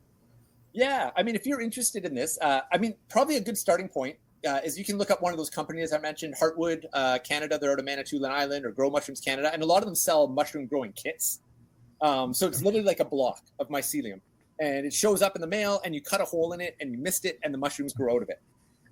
Yeah, I mean, if you're interested in this, probably a good starting point is you can look up one of those companies I mentioned, Heartwood Canada. They're out of Manitoulin Island, or Grow Mushrooms Canada, and a lot of them sell mushroom growing kits. So it's literally like a block of mycelium, and it shows up in the mail, and you cut a hole in it, and you mist it, and the mushrooms grow out of it.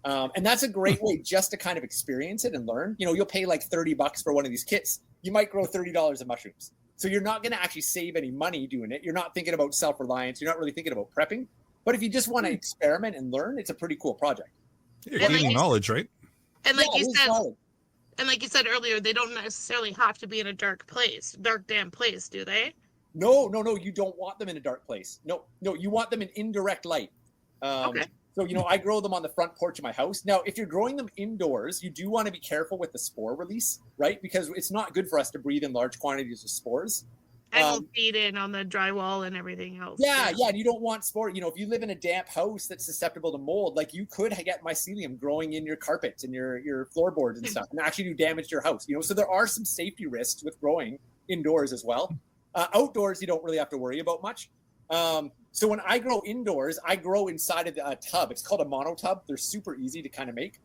And that's a great way just to kind of experience it and learn. You'll pay like $30 for one of these kits. You might grow $30 of mushrooms. So you're not going to actually save any money doing it. You're not thinking about self-reliance. You're not really thinking about prepping. But if you just want to experiment and learn, it's a pretty cool project. You're gaining knowledge, right? And like you said earlier, they don't necessarily have to be in a dark, damp place, do they? No, you don't want them in a dark place. No, you want them in indirect light. Okay. So, I grow them on the front porch of my house. Now, if you're growing them indoors, you do want to be careful with the spore release, right? Because it's not good for us to breathe in large quantities of spores. And we'll feed in on the drywall and everything else. Yeah. And you don't want spore. If you live in a damp house that's susceptible to mold, like you could get mycelium growing in your carpets and your floorboards and stuff and actually do damage to your house. So there are some safety risks with growing indoors as well. Outdoors, you don't really have to worry about much. So when I grow indoors, I grow inside of a tub. It's called a monotub. They're super easy to kind of make.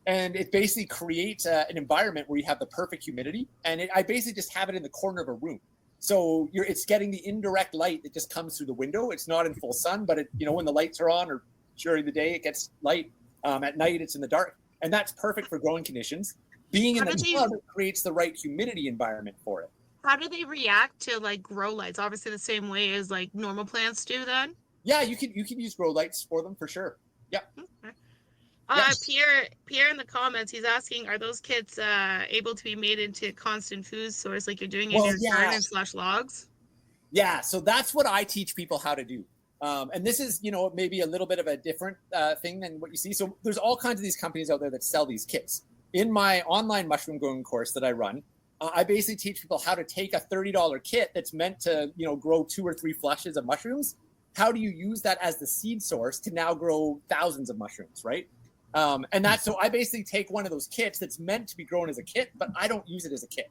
And it basically creates an environment where you have the perfect humidity. And I basically just have it in the corner of a room. So it's getting the indirect light that just comes through the window. It's not in full sun, but when the lights are on or during the day, it gets light. At night, it's in the dark. And that's perfect for growing conditions. Being in the tub creates the right humidity environment for it. How do they react to like grow lights? Obviously the same way as like normal plants do then? Yeah, you can use grow lights for them for sure. Yeah. Okay. Yes. Pierre in the comments, he's asking, are those kits able to be made into constant food source like you're doing in your garden / logs? Yeah, so that's what I teach people how to do. And this is, maybe a little bit of a different thing than what you see. So there's all kinds of these companies out there that sell these kits. In my online mushroom growing course that I run, I basically teach people how to take a $30 kit that's meant to, grow 2 or 3 flushes of mushrooms. How do you use that as the seed source to now grow thousands of mushrooms, right? So I basically take one of those kits that's meant to be grown as a kit, but I don't use it as a kit.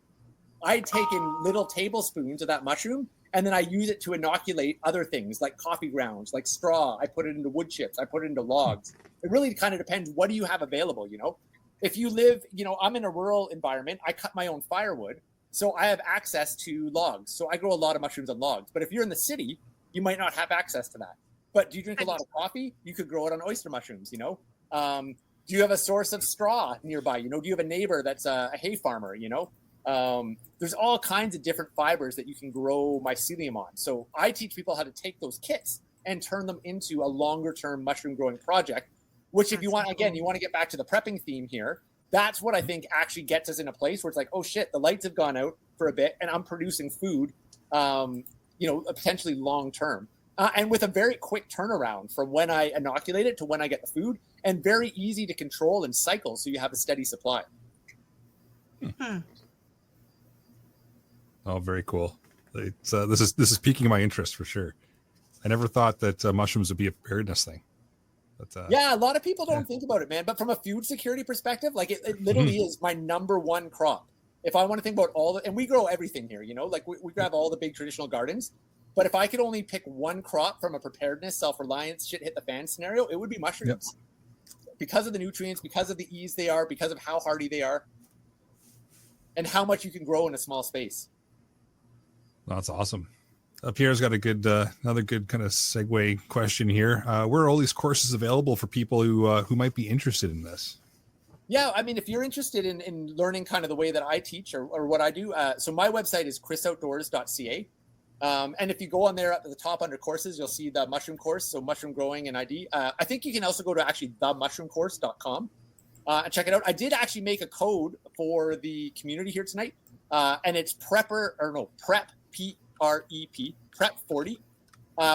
I take in little tablespoons of that mushroom, and then I use it to inoculate other things like coffee grounds, like straw. I put it into wood chips. I put it into logs. It really kind of depends. What do you have available, If you live, I'm in a rural environment, I cut my own firewood, so I have access to logs. So I grow a lot of mushrooms on logs. But if you're in the city, you might not have access to that. But do you drink a lot of coffee? You could grow it on oyster mushrooms, Do you have a source of straw nearby? Do you have a neighbor that's a hay farmer, There's all kinds of different fibers that you can grow mycelium on. So I teach people how to take those kits and turn them into a longer term mushroom growing project. Which if you want, again, you want to get back to the prepping theme here, that's what I think actually gets us in a place where it's like, oh shit, the lights have gone out for a bit and I'm producing food, potentially long term. And with a very quick turnaround from when I inoculate it to when I get the food, and very easy to control and cycle so you have a steady supply. Oh, very cool. This is piquing my interest for sure. I never thought that mushrooms would be a preparedness thing. But, a lot of people don't think about it, man. But from a food security perspective, like it literally is my number one crop. If I want to think about and we grow everything here, like we grab all the big traditional gardens. But if I could only pick one crop from a preparedness, self-reliance, shit hit the fan scenario, it would be mushrooms. Yep. Because of the nutrients, because of the ease they are, because of how hardy they are, and how much you can grow in a small space. That's awesome. Pierre's got a good, another good kind of segue question here. Where are all these courses available for people who might be interested in this? Yeah, I mean, if you're interested in learning kind of the way that I teach or what I do, so my website is chrisoutdoors.ca. And if you go on there at the top under courses, you'll see the mushroom course, so mushroom growing and ID. I think you can also go to actually themushroomcourse.com and check it out. I did actually make a code for the community here tonight, and it's prep, prep 40.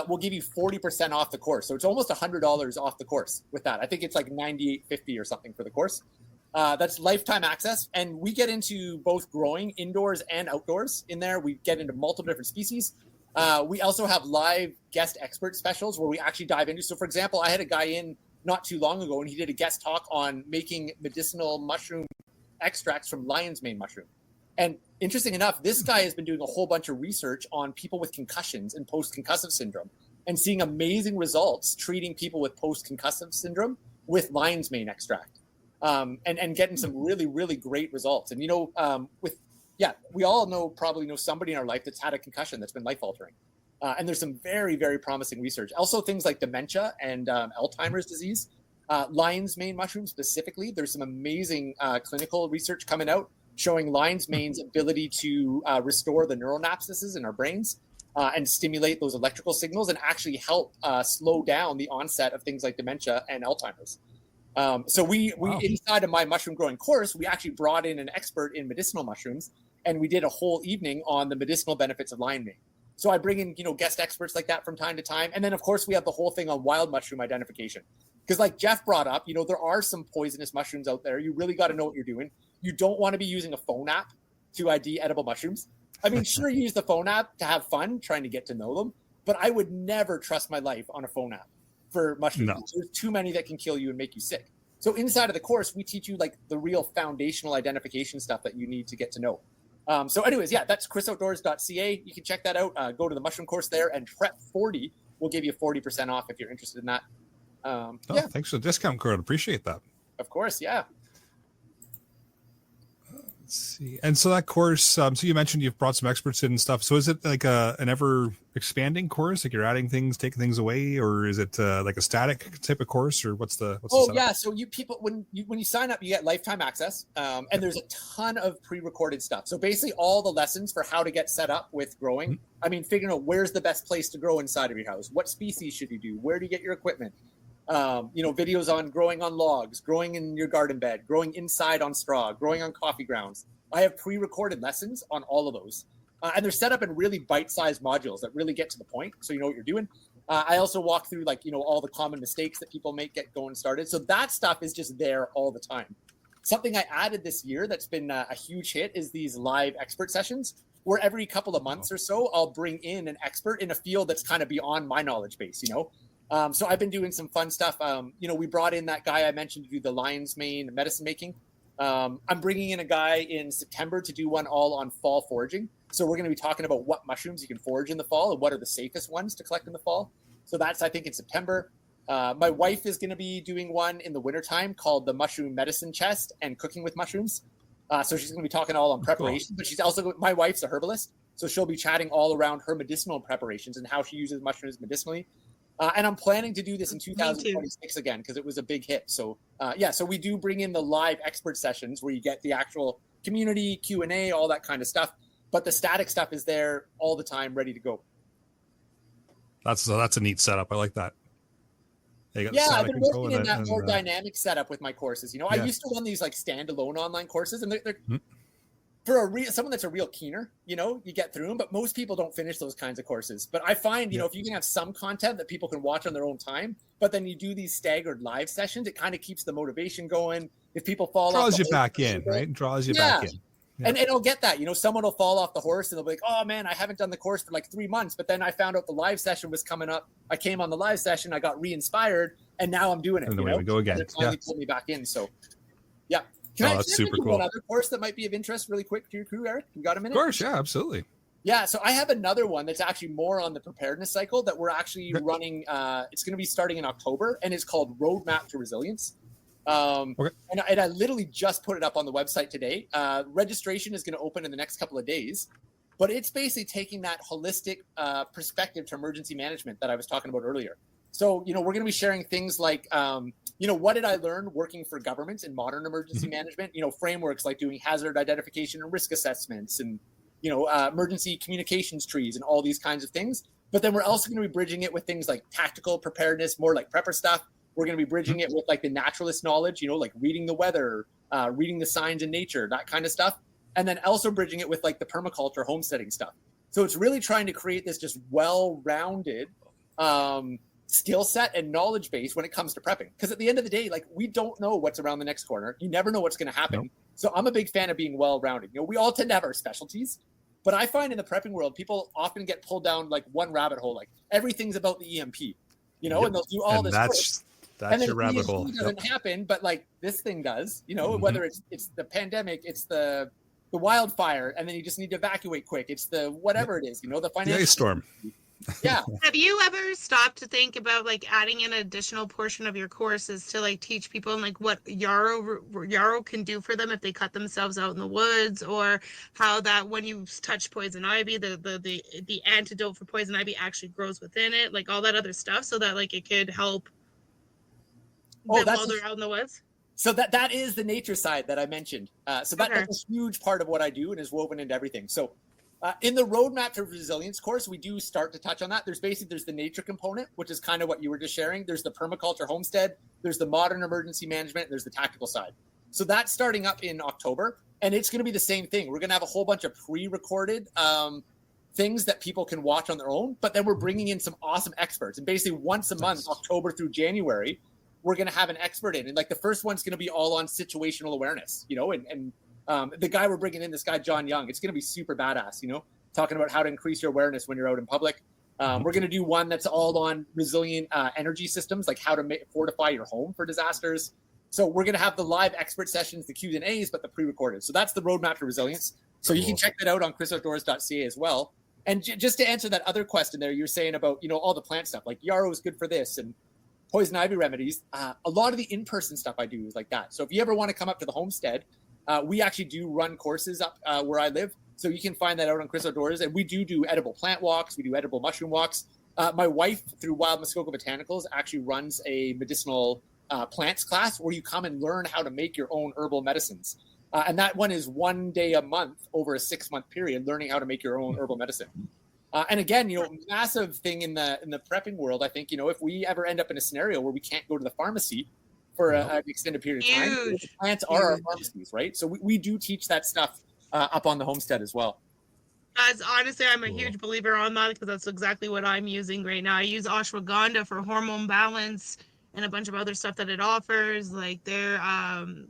Will give you 40% off the course. So it's almost $100 off the course with that. I think it's like $98.50 or something for the course. That's lifetime access. And we get into both growing indoors and outdoors in there. We get into multiple different species. We also have live guest expert specials where we actually dive into. So for example, I had a guy in not too long ago and he did a guest talk on making medicinal mushroom extracts from lion's mane mushroom. And interesting enough, this guy has been doing a whole bunch of research on people with concussions and post-concussive syndrome and seeing amazing results treating people with post-concussive syndrome with lion's mane extract and getting some really, really great results. And, we all probably know somebody in our life that's had a concussion that's been life-altering. And there's some very, very promising research. Also things like dementia and Alzheimer's disease. Lion's mane mushroom specifically, there's some amazing clinical research coming out showing lion's mane's ability to restore the neural synapses in our brains and stimulate those electrical signals and actually help slow down the onset of things like dementia and Alzheimer's. So we inside of my mushroom growing course, we actually brought in an expert in medicinal mushrooms, and we did a whole evening on the medicinal benefits of lion mane. So I bring in, guest experts like that from time to time. And then, of course, we have the whole thing on wild mushroom identification. Because like Jeff brought up, there are some poisonous mushrooms out there. You really got to know what you're doing. You don't want to be using a phone app to ID edible mushrooms. I mean, sure, use the phone app to have fun, trying to get to know them. But I would never trust my life on a phone app for mushrooms. No. There's too many that can kill you and make you sick. So inside of the course, we teach you like the real foundational identification stuff that you need to get to know. So anyways, yeah, that's chrisoutdoors.ca. You can check that out. Go to the mushroom course there, and Prep40 will give you 40% off if you're interested in that. Yeah. Thanks for the discount code. Appreciate that. Of course, yeah. Let's see. And so that course, so you mentioned you've brought some experts in and stuff. So is it like an ever expanding course? Like you're adding things, taking things away, or is it like a static type of course, or what's the yeah. So you people, when you sign up, you get lifetime access. And there's a ton of pre-recorded stuff. So basically all the lessons for how to get set up with growing. Mm-hmm. I mean, figuring out where's the best place to grow inside of your house. What species should you do? Where do you get your equipment? Videos on growing on logs, growing in your garden bed, growing inside on straw, growing on coffee grounds. I have pre-recorded lessons on all of those. And they're set up in really bite-sized modules that really get to the point, so you know what you're doing. I also walk through all the common mistakes that people make get going started. So that stuff is just there all the time. Something I added this year that's been a huge hit is these live expert sessions, where every couple of months or so, I'll bring in an expert in a field that's kind of beyond my knowledge base, So I've been doing some fun stuff. We brought in that guy I mentioned to do the lion's mane medicine making. I'm bringing in a guy in September to do one all on fall foraging. So we're going to be talking about what mushrooms you can forage in the fall and what are the safest ones to collect in the fall. So that's, I think, in September. My wife is going to be doing one in the wintertime called the Mushroom Medicine Chest and Cooking with Mushrooms. So she's going to be talking all on preparation, but she's also, my wife's a herbalist. So she'll be chatting all around her medicinal preparations and how she uses mushrooms medicinally. And I'm planning to do this in 2026 again because it was a big hit. So so we do bring in the live expert sessions where you get the actual community Q&A, all that kind of stuff. But the static stuff is there all the time, ready to go. That's a neat setup. I like that. I've been working in that more dynamic setup with my courses. I used to run these like standalone online courses, and they're for someone that's a real keener, you get through them, but most people don't finish those kinds of courses. But I find, if you can have some content that people can watch on their own time, but then you do these staggered live sessions, it kind of keeps the motivation going. If people fall off, draws you back in, right? Draws you back in. Yeah. And it'll get that, someone will fall off the horse and they'll be like, oh man, I haven't done the course for like 3 months, but then I found out the live session was coming up. I came on the live session, I got re-inspired, and now I'm doing it. And then we go again. And it finally pulled me back in. So yeah. That's super cool. Another course that might be of interest really quick to your crew, Eric? You got a minute? Of course, yeah, absolutely. Yeah, so I have another one that's actually more on the preparedness cycle that we're actually running. It's going to be starting in October, and it's called Roadmap to Resilience. And I literally just put it up on the website today. Registration is going to open in the next couple of days, but it's basically taking that holistic perspective to emergency management that I was talking about earlier. So, we're going to be sharing things like, what did I learn working for governments in modern emergency management? Frameworks like doing hazard identification and risk assessments and, emergency communications trees and all these kinds of things. But then we're also going to be bridging it with things like tactical preparedness, more like prepper stuff. We're going to be bridging it with like the naturalist knowledge, like reading the weather, reading the signs in nature, that kind of stuff. And then also bridging it with like the permaculture homesteading stuff. So it's really trying to create this just well-rounded skill set and knowledge base when it comes to prepping. Because at the end of the day, like we don't know what's around the next corner. You never know what's going to happen. Nope. So I'm a big fan of being well-rounded. We all tend to have our specialties, but I find in the prepping world, people often get pulled down like one rabbit hole, like everything's about the EMP, and they'll do all this work. That's your rabbit hole. It doesn't happen, but like this thing does, whether it's the pandemic, it's the wildfire, and then you just need to evacuate quick. It's the whatever it is, the financial ice storm. Yeah. Have you ever stopped to think about like adding an additional portion of your courses to like teach people like what yarrow can do for them if they cut themselves out in the woods, or how that when you touch poison ivy, the antidote for poison ivy actually grows within it, like all that other stuff, so that like it could help them while they're out in the woods? So that is the nature side that I mentioned. That's a huge part of what I do and is woven into everything. So in the Roadmap to Resilience course, we do start to touch on that. There's the nature component, which is kind of what you were just sharing. There's the permaculture homestead. There's the modern emergency management. There's the tactical side. So that's starting up in October, and it's going to be the same thing. We're going to have a whole bunch of pre-recorded things that people can watch on their own, but then we're bringing in some awesome experts. And basically once a month, October through January, we're going to have an expert in. And like the first one's going to be all on situational awareness, and the guy we're bringing in, this guy, John Young, it's going to be super badass, talking about how to increase your awareness when you're out in public. We're going to do one that's all on resilient energy systems, like how to fortify your home for disasters. So we're going to have the live expert sessions, the Q&As, but the pre-recorded. So that's the roadmap to resilience. So you can check that out on chrisoutdoors.ca as well. And just to answer that other question there, you're saying about, all the plant stuff, like yarrow is good for this and poison ivy remedies. A lot of the in-person stuff I do is like that. So if you ever want to come up to the homestead, we actually do run courses up where I live. So you can find that out on Chris Outdoors. And we do edible plant walks. We do edible mushroom walks. My wife, through Wild Muskoka Botanicals, actually runs a medicinal plants class where you come and learn how to make your own herbal medicines. And that one is 1 day a month over a 6-month period, learning how to make your own herbal medicine. And again, massive thing in the prepping world. I think, if we ever end up in a scenario where we can't go to the pharmacy for an extended period of time, the plants are our pharmacies, right? So we do teach that stuff up on the homestead as well. As honestly, I'm a huge believer on that because that's exactly what I'm using right now. I use ashwagandha for hormone balance and a bunch of other stuff that it offers, like their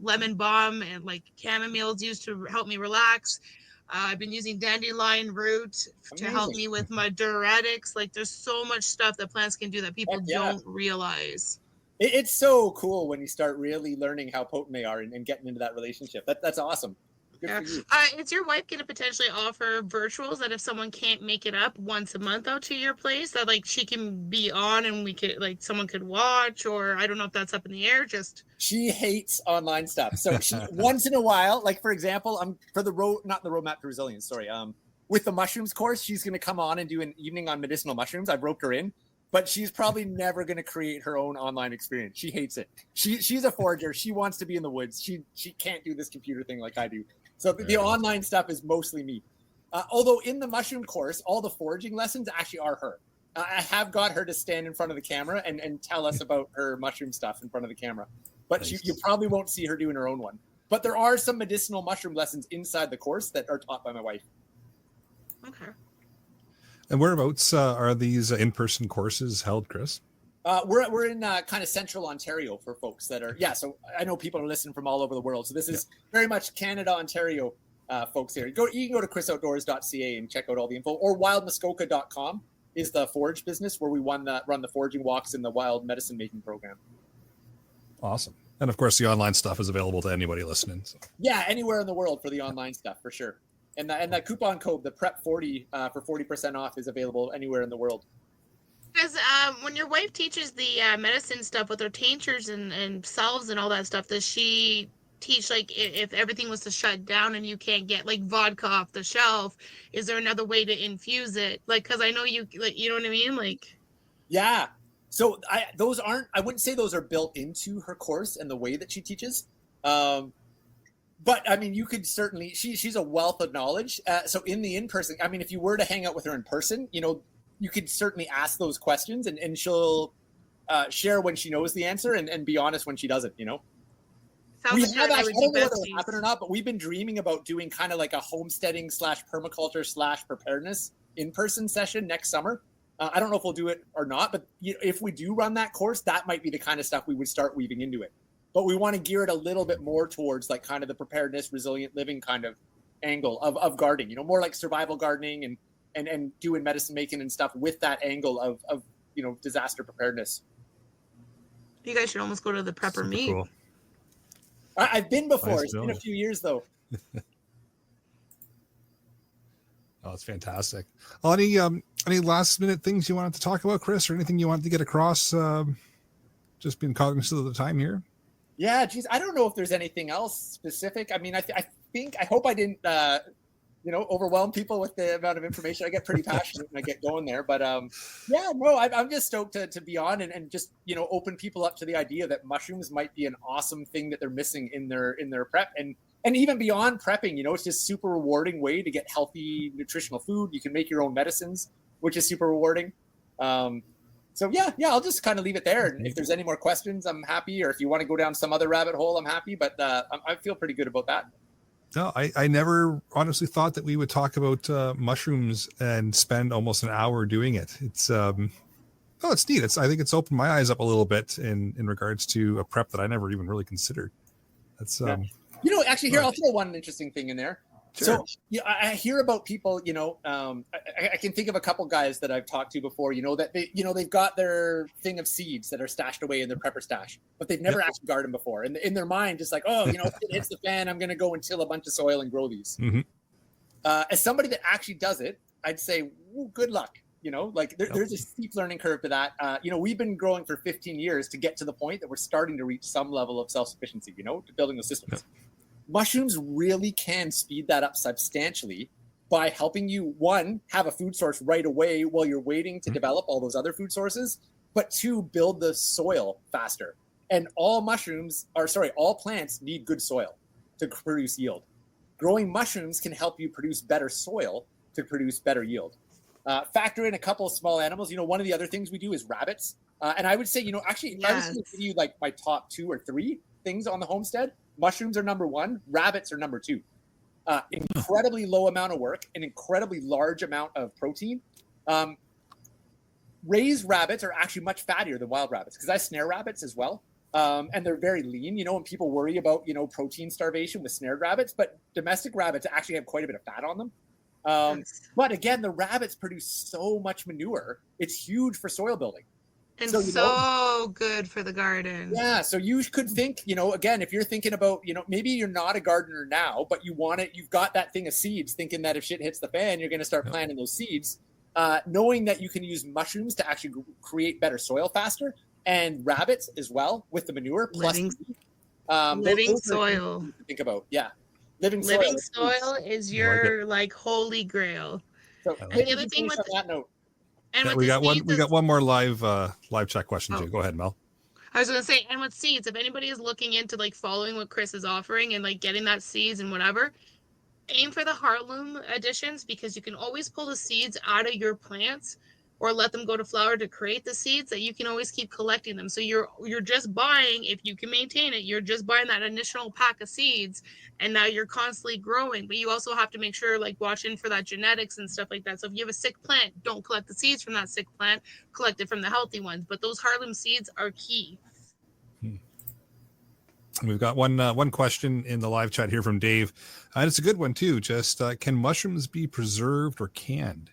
lemon balm and like chamomile is used to help me relax. I've been using dandelion root to help me with my diuretics. Like there's so much stuff that plants can do that people don't realize. It's so cool when you start really learning how potent they are and getting into that relationship. That's awesome. Good for you. Is your wife going to potentially offer virtuals that if someone can't make it up once a month out to your place, that like she can be on and we could like someone could watch, or I don't know if that's up in the air. She hates online stuff. So she once in a while, like for example, for the roadmap to resilience. Sorry, with the mushrooms course, she's going to come on and do an evening on medicinal mushrooms. I've roped her in, but she's probably never going to create her own online experience. She hates it. She's a forager. She wants to be in the woods. She can't do this computer thing like I do. So the online stuff is mostly me. Although in the mushroom course, all the foraging lessons actually are her. I have got her to stand in front of the camera and tell us about her mushroom stuff in front of the camera. But you probably won't see her doing her own one. But there are some medicinal mushroom lessons inside the course that are taught by my wife. Okay. And whereabouts are these in-person courses held, Chris? We're in kind of central Ontario for folks that are, so I know people are listening from all over the world. So this is very much Canada, Ontario folks here. You can go to chrisoutdoors.ca and check out all the info, or wildmuskoka.com is the forage business where we run the foraging walks in the wild medicine making program. Awesome. And of course, the online stuff is available to anybody listening. So. Yeah, anywhere in the world for the online stuff, for sure. And the coupon code, the PREP40 for 40% off is available anywhere in the world. Because when your wife teaches the medicine stuff with her tinctures and salves and all that stuff, does she teach like if everything was to shut down and you can't get like vodka off the shelf, is there another way to infuse it? Like, because I know you know what I mean? Like, yeah. So I wouldn't say those are built into her course and the way that she teaches. But I mean, you could certainly, she's a wealth of knowledge. So in the in-person, I mean, if you were to hang out with her in person, you could certainly ask those questions and she'll share when she knows the answer and be honest when she doesn't, Sounds we like have actually, I don't know whether besties. it'll happen or not, but we've been dreaming about doing kind of like a homesteading / permaculture / preparedness in-person session next summer. I don't know if we'll do it or not, but if we do run that course, that might be the kind of stuff we would start weaving into it. But we want to gear it a little bit more towards like kind of the preparedness, resilient living kind of angle of gardening, more like survival gardening and doing medicine making and stuff with that angle of disaster preparedness. You guys should almost go to the prepper meet. Cool. I've been before. It's been a few years though. Oh, it's fantastic. Well, any last minute things you wanted to talk about, Chris, or anything you wanted to get across? Just being cognizant of the time here. Yeah, geez, I don't know if there's anything else specific. I mean, I hope I didn't, overwhelm people with the amount of information. I get pretty passionate when I get going there, but I'm just stoked to be on and just open people up to the idea that mushrooms might be an awesome thing that they're missing in their prep and even beyond prepping. It's just super rewarding way to get healthy nutritional food. You can make your own medicines, which is super rewarding. So I'll just kind of leave it there. And if there's any more questions, I'm happy. Or if you want to go down some other rabbit hole, I'm happy. But I feel pretty good about that. No, I never honestly thought that we would talk about mushrooms and spend almost an hour doing it. It's it's neat. I think it's opened my eyes up a little bit in regards to a prep that I never even really considered. That's actually, here I'll throw one interesting thing in there. Sure. So, I hear about people, I can think of a couple guys that I've talked to before, that they've got their thing of seeds that are stashed away in their prepper stash, but they've never actually gardened before. And in their mind, just like, if it hits the fan, I'm going to go and till a bunch of soil and grow these. Mm-hmm. As somebody that actually does it, I'd say, good luck. There's a steep learning curve to that. We've been growing for 15 years to get to the point that we're starting to reach some level of self-sufficiency, to building the systems. Mushrooms really can speed that up substantially by helping you, one, have a food source right away while you're waiting to develop all those other food sources, but two, build the soil faster. And all plants need good soil to produce yield. Growing mushrooms can help you produce better soil to produce better yield. Factor in a couple of small animals. One of the other things we do is rabbits. And I would say, actually, if I was going to give you like my top 2 or 3 things on the homestead, mushrooms are number 1, rabbits are number 2. Incredibly low amount of work, an incredibly large amount of protein. Raised rabbits are actually much fattier than wild rabbits because I snare rabbits as well. And they're very lean, and people worry about, protein starvation with snared rabbits, but domestic rabbits actually have quite a bit of fat on them. But again, the rabbits produce so much manure. It's huge for soil building. And so good for the garden. Yeah. So you could think, again, if you're thinking about, maybe you're not a gardener now, but you've got that thing of seeds, thinking that if shit hits the fan, you're going to start planting those seeds, knowing that you can use mushrooms to actually create better soil faster, and rabbits as well with the manure. Plus living soil. To think about. Yeah. Living soil is your holy grail. So and the other thing with that note. And we got one more live chat question too. Go ahead, Mel. I was going to say, and with seeds, if anybody is looking into following what Chris is offering and getting that seeds and whatever, aim for the heartloom additions, because you can always pull the seeds out of your plants or let them go to flower to create the seeds that you can always keep collecting them. So you're just buying, if you can maintain it, you're just buying that initial pack of seeds, and now you're constantly growing. But you also have to make sure, watch in for that genetics and stuff like that. So if you have a sick plant, don't collect the seeds from that sick plant, collect it from the healthy ones. But those heartloom seeds are key. We've got one question in the live chat here from Dave, and it's a good one too. Just can mushrooms be preserved or canned?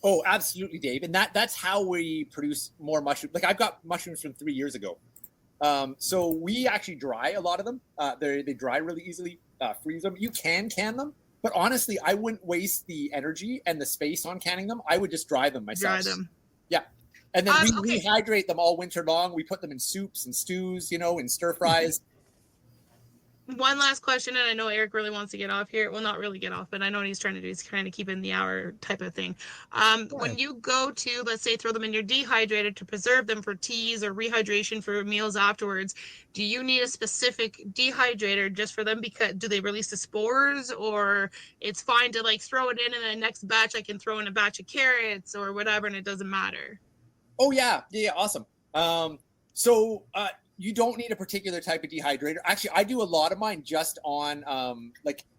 Oh, absolutely, Dave. And that's how we produce more mushrooms. I've got mushrooms from 3 years ago. So we actually dry a lot of them. They dry really easily, freeze them. You can can them, but honestly, I wouldn't waste the energy and the space on canning them. I would just dry them myself. Dry them. Yeah. And then we rehydrate them all winter long. We put them in soups and stews, in stir fries. One last question, and I know Eric really wants to get off here. Well, not really get off, but I know what he's trying to do. He's trying to keep in the hour type of thing. When you go to, let's say, throw them in your dehydrator to preserve them for teas or rehydration for meals afterwards, do you need a specific dehydrator just for them? Because do they release the spores, or it's fine to throw it in the next batch? I can throw in a batch of carrots or whatever, and it doesn't matter. Oh yeah, awesome. You don't need a particular type of dehydrator. Actually, I do a lot of mine just on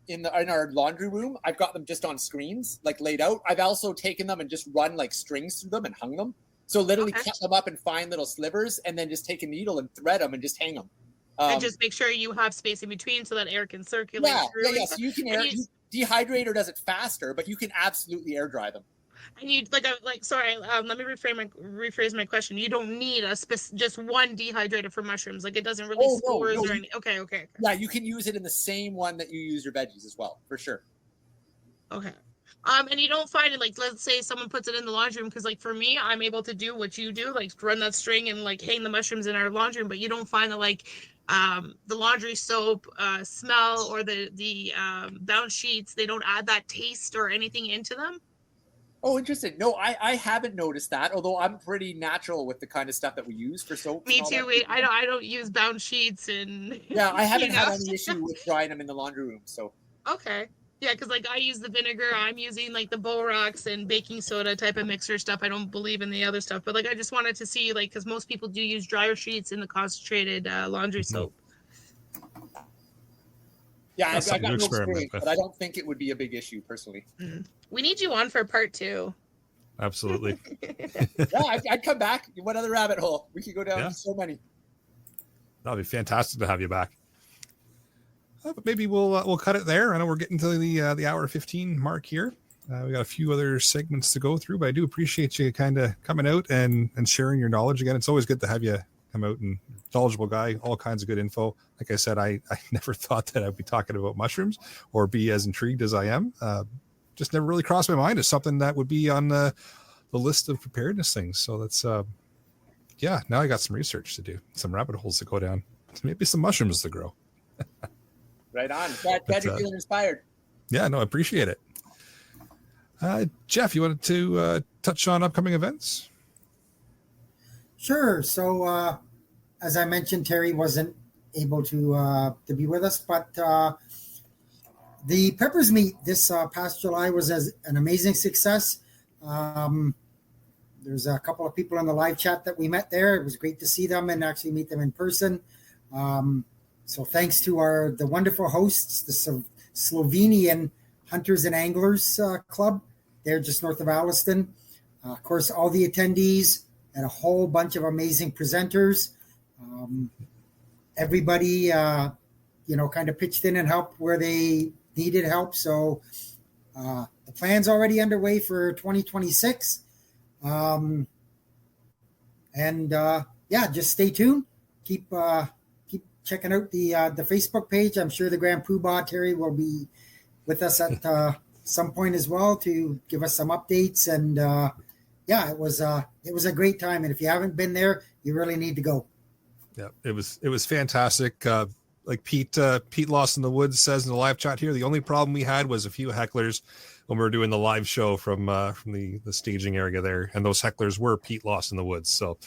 in our laundry room. I've got them just on screens, laid out. I've also taken them and just run strings through them and hung them. So literally cut them up in fine little slivers, and then just take a needle and thread them and just hang them. And just make sure you have space in between so that air can circulate. Yeah. So you can dehydrator does it faster, but you can absolutely air dry them. And you let me rephrase my question. You don't need just one dehydrator for mushrooms. It doesn't release spores or anything. Okay. Yeah, you can use it in the same one that you use your veggies as well, for sure. Okay. And you don't find it let's say someone puts it in the laundry room, because for me, I'm able to do what you do, run that string and hang the mushrooms in our laundry room. But you don't find that the laundry soap smell or the bounce sheets, they don't add that taste or anything into them. Oh, interesting. No, I haven't noticed that, although I'm pretty natural with the kind of stuff that we use for soap. Me too. I don't use bounce sheets and... Yeah, I haven't had any issue with drying them in the laundry room, so... Okay. Yeah, because I use the vinegar. I'm using the borax and baking soda type of mixer stuff. I don't believe in the other stuff. But I just wanted to see, because most people do use dryer sheets in the concentrated laundry soap. Yeah, That's I've something to got no experiment experience, with. but I don't think it would be a big issue personally. We need you on for part 2. Absolutely. Yeah, I'd come back. What other rabbit hole? We could go down so many. That'd be fantastic to have you back. But maybe we'll cut it there. I know we're getting to the hour 15 mark here. We got a few other segments to go through, but I do appreciate you kind of coming out and sharing your knowledge again. It's always good to have you come out, and knowledgeable guy, all kinds of good info. Like I said, I never thought that I'd be talking about mushrooms or be as intrigued as I am. Just never really crossed my mind as something that would be on the list of preparedness things. So that's now I got some research to do, some rabbit holes to go down, maybe some mushrooms to grow. Right on. Glad you're feeling inspired. Yeah, no, I appreciate it. Jeff, you wanted to touch on upcoming events? Sure. So, as I mentioned, Terry wasn't able to be with us, but the Peppers Meet this past July was an amazing success. There's a couple of people in the live chat that we met there. It was great to see them and actually meet them in person. So thanks to the wonderful hosts, the Slovenian Hunters and Anglers Club. They're just north of Alliston. Of course, all the attendees and a whole bunch of amazing presenters. Everybody, kind of pitched in and helped where they needed help. So the plan's already underway for 2026. Just stay tuned. Keep checking out the Facebook page. I'm sure the Grand Poobah Terry will be with us at some point as well to give us some updates. And it was a great time. And if you haven't been there, you really need to go. Yeah, it was fantastic. Like Pete Lost in the Woods says in the live chat here, the only problem we had was a few hecklers when we were doing the live show from the staging area there, and those hecklers were Pete Lost in the Woods. So,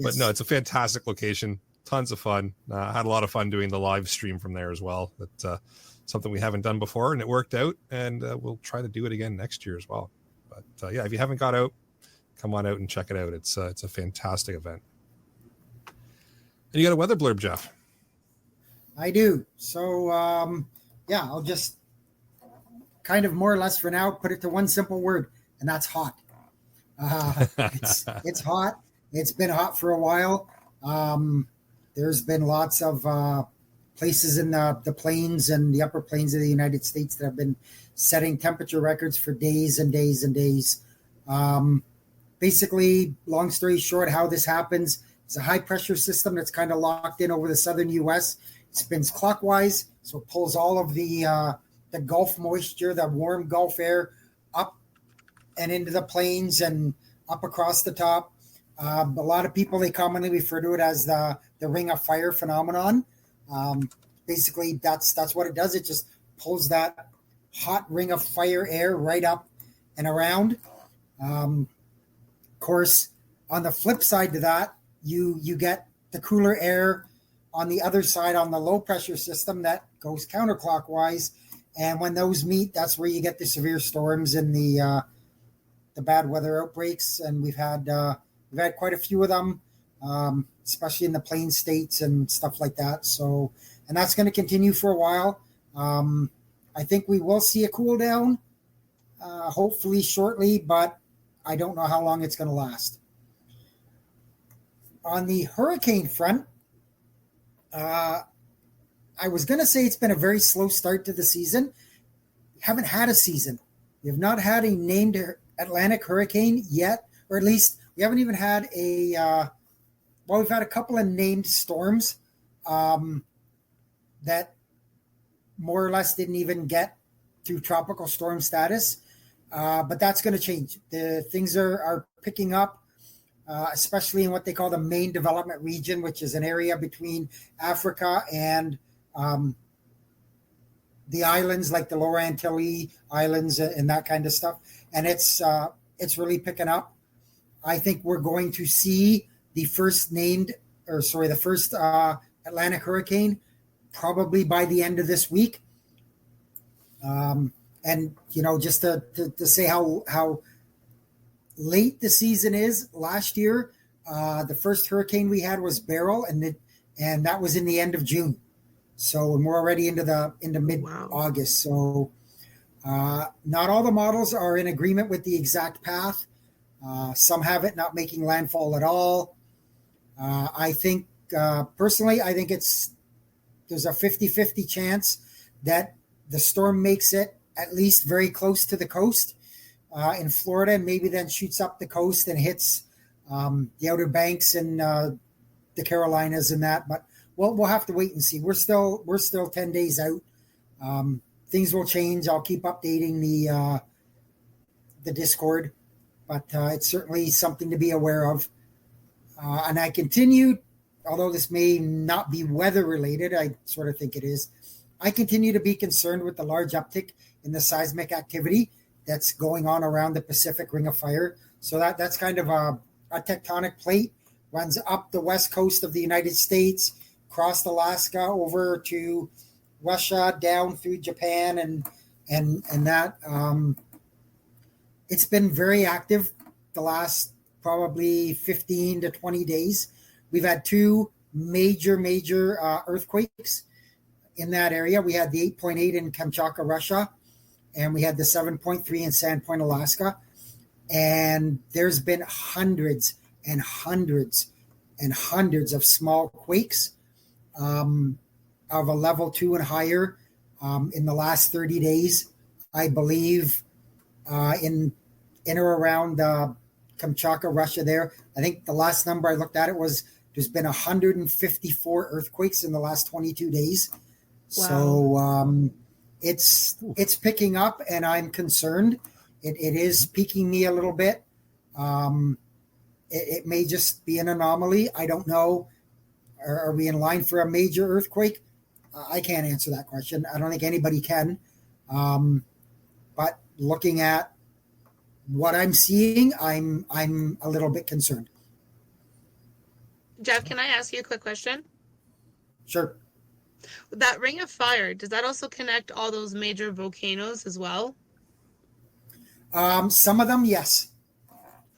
But no, it's a fantastic location, tons of fun. Had a lot of fun doing the live stream from there as well. That's something we haven't done before, and it worked out. And we'll try to do it again next year as well. But if you haven't got out, come on out and check it out. It's a fantastic event. And you got a weather blurb, Jeff? I do. So, I'll just kind of more or less for now put it to one simple word, and that's hot. It's hot. It's been hot for a while. There's been lots of places in the plains and the upper plains of the United States that have been setting temperature records for days and days and days. Basically, long story short, how this happens, it's a high pressure system that's kind of locked in over the southern U.S. It spins clockwise, so it pulls all of the Gulf moisture, the warm Gulf air, up and into the plains and up across the top. A lot of people, they commonly refer to it as the ring of fire phenomenon. Basically, that's what it does. It just pulls that hot ring of fire air right up and around. Of course, on the flip side to that, you get the cooler air on the other side on the low pressure system that goes counterclockwise. And when those meet, that's where you get the severe storms and the bad weather outbreaks. And we've had quite a few of them, especially in the plain states and stuff like that. So, and that's going to continue for a while. I think we will see a cool down, hopefully shortly, but I don't know how long it's going to last. On the hurricane front, I was going to say it's been a very slow start to the season. We haven't had a season. We have not had a named Atlantic hurricane yet, or at least we haven't even had we've had a couple of named storms that more or less didn't even get to tropical storm status. But that's going to change. The things are picking up, especially in what they call the main development region, which is an area between Africa and the islands like the Lower Antilles Islands and that kind of stuff. And it's really picking up. I think we're going to see the first Atlantic hurricane probably by the end of this week. And just to say how late the season is, last year, the first hurricane we had was Beryl, and that was in the end of June. So, and we're already into mid-August. So, not all the models are in agreement with the exact path. Some have it not making landfall at all. I think, personally, I think there's a 50-50 chance that the storm makes it at least very close to the coast in Florida, and maybe then shoots up the coast and hits the Outer Banks and the Carolinas and that. But we'll have to wait and see. We're still 10 days out. Things will change. I'll keep updating the Discord, but it's certainly something to be aware of. And I continue, although this may not be weather related, I sort of think it is. I continue to be concerned with the large uptick in the seismic activity that's going on around the Pacific Ring of Fire. So that's kind of a tectonic plate, runs up the west coast of the United States, across Alaska, over to Russia, down through Japan, and that. It's been very active the last probably 15 to 20 days. We've had two major earthquakes in that area. We had the 8.8 in Kamchatka, Russia, and we had the 7.3 in Sandpoint, Alaska. And there's been hundreds and hundreds and hundreds of small quakes of a level 2 and higher in the last 30 days. I believe in or around Kamchatka, Russia there. I think the last number I looked at it was there's been 154 earthquakes in the last 22 days. Wow. So it's picking up, and I'm concerned. It is piquing me a little bit. It may just be an anomaly. I don't know. Are we in line for a major earthquake? I can't answer that question. I don't think anybody can. But looking at what I'm seeing, I'm a little bit concerned. Jeff, can I ask you a quick question? Sure. That Ring of Fire, does that also connect all those major volcanoes as well? Some of them, yes.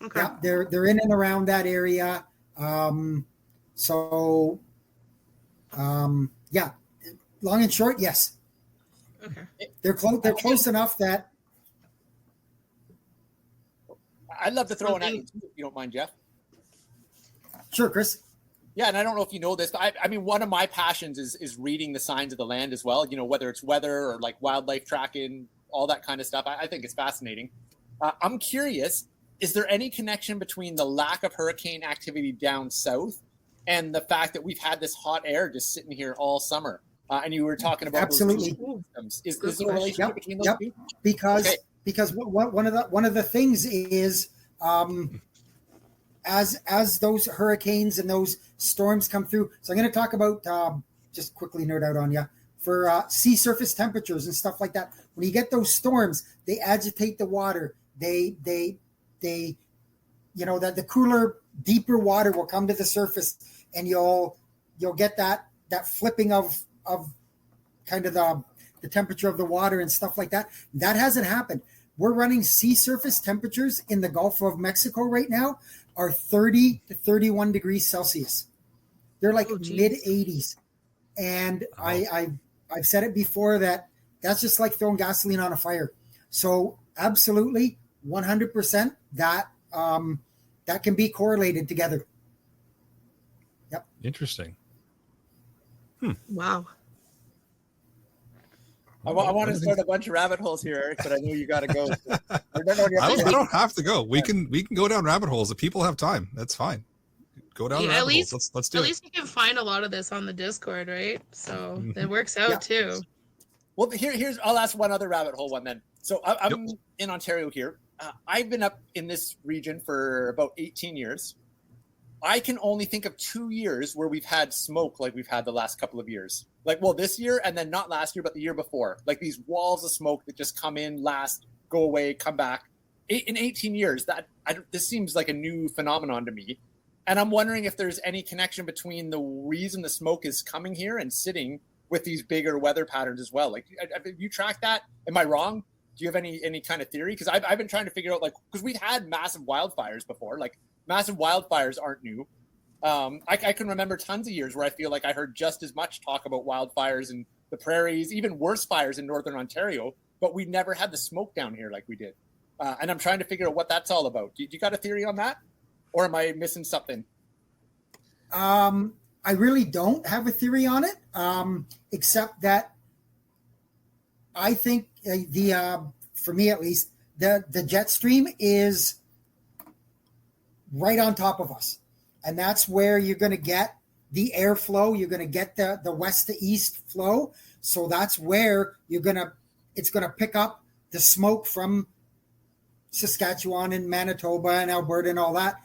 Okay. Yeah, they're in and around that area. Yeah. Long and short, yes. Okay. They're close enough that. I'd love to throw an at you too, if you don't mind, Jeff. Sure, Chris. Yeah, and I don't know if you know this, but I mean, one of my passions is reading the signs of the land as well. You know, whether it's weather or like wildlife tracking, all that kind of stuff. I think it's fascinating. I'm curious, is there any connection between the lack of hurricane activity down south and the fact that we've had this hot air just sitting here all summer? And you were talking about absolutely. Is there a relationship between those two? Because one of the things is as those hurricanes and those storms come through. So I'm going to talk about just quickly nerd out on you for sea surface temperatures and stuff like that. When you get those storms, they agitate the water. They you know that the cooler, deeper water will come to the surface, and you'll get that flipping of kind of the temperature of the water and stuff like that. That hasn't happened. We're running sea surface temperatures in the Gulf of Mexico right now are 30 to 31 degrees Celsius. They're like mid 80s. And I've said it before that's just like throwing gasoline on a fire. So absolutely 100% that can be correlated together. Yep. Interesting. Wow. I want to start a bunch of rabbit holes here, Eric, but I know you got to go. I don't have to go. We can go down rabbit holes if people have time. That's fine. Go down rabbit holes. Let's do it. At least you can find a lot of this on the Discord, right? So it works out too. Well, here's I'll ask one other rabbit hole one then. So I'm in Ontario here. I've been up in this region for about 18 years. I can only think of 2 years where we've had smoke like we've had the last couple of years. Like, well, this year and then not last year, but the year before. Like these walls of smoke that just come in, last, go away, come back. In 18 years, this seems like a new phenomenon to me. And I'm wondering if there's any connection between the reason the smoke is coming here and sitting with these bigger weather patterns as well. Like, have you tracked that? Am I wrong? Do you have any kind of theory? Because I've been trying to figure out, like, because we've had massive wildfires before. Like, massive wildfires aren't new. I can remember tons of years where I feel like I heard just as much talk about wildfires in the prairies, even worse fires in Northern Ontario, but we never had the smoke down here like we did. And I'm trying to figure out what that's all about. Do you got a theory on that? Or am I missing something? I really don't have a theory on it, except that I think for me at least, the jet stream is right on top of us. And that's where you're going to get the airflow. You're going to get the west to east flow. So that's where it's going to pick up the smoke from Saskatchewan and Manitoba and Alberta and all that.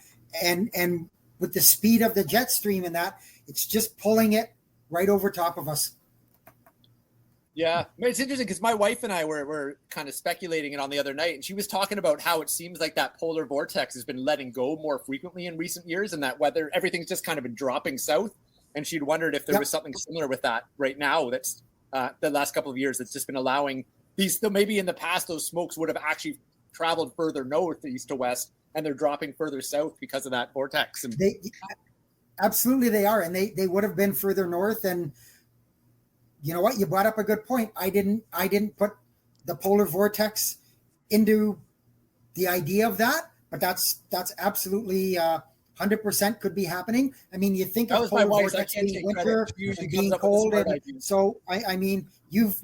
And with the speed of the jet stream and that, it's just pulling it right over top of us. Yeah, it's interesting because my wife and I were kind of speculating it on the other night, and she was talking about how it seems like that polar vortex has been letting go more frequently in recent years, and that everything's just kind of been dropping south. And she'd wondered if there was something similar with that right now. That's the last couple of years that's just been allowing these. Though maybe in the past those smokes would have actually traveled further north, east to west, and they're dropping further south because of that vortex. And absolutely they are, and they would have been further north. And you know what? You brought up a good point. I didn't put the polar vortex into the idea of that, but that's absolutely 100% could be happening. I mean, you think of polar vortex being winter and being cold, and so I mean, you've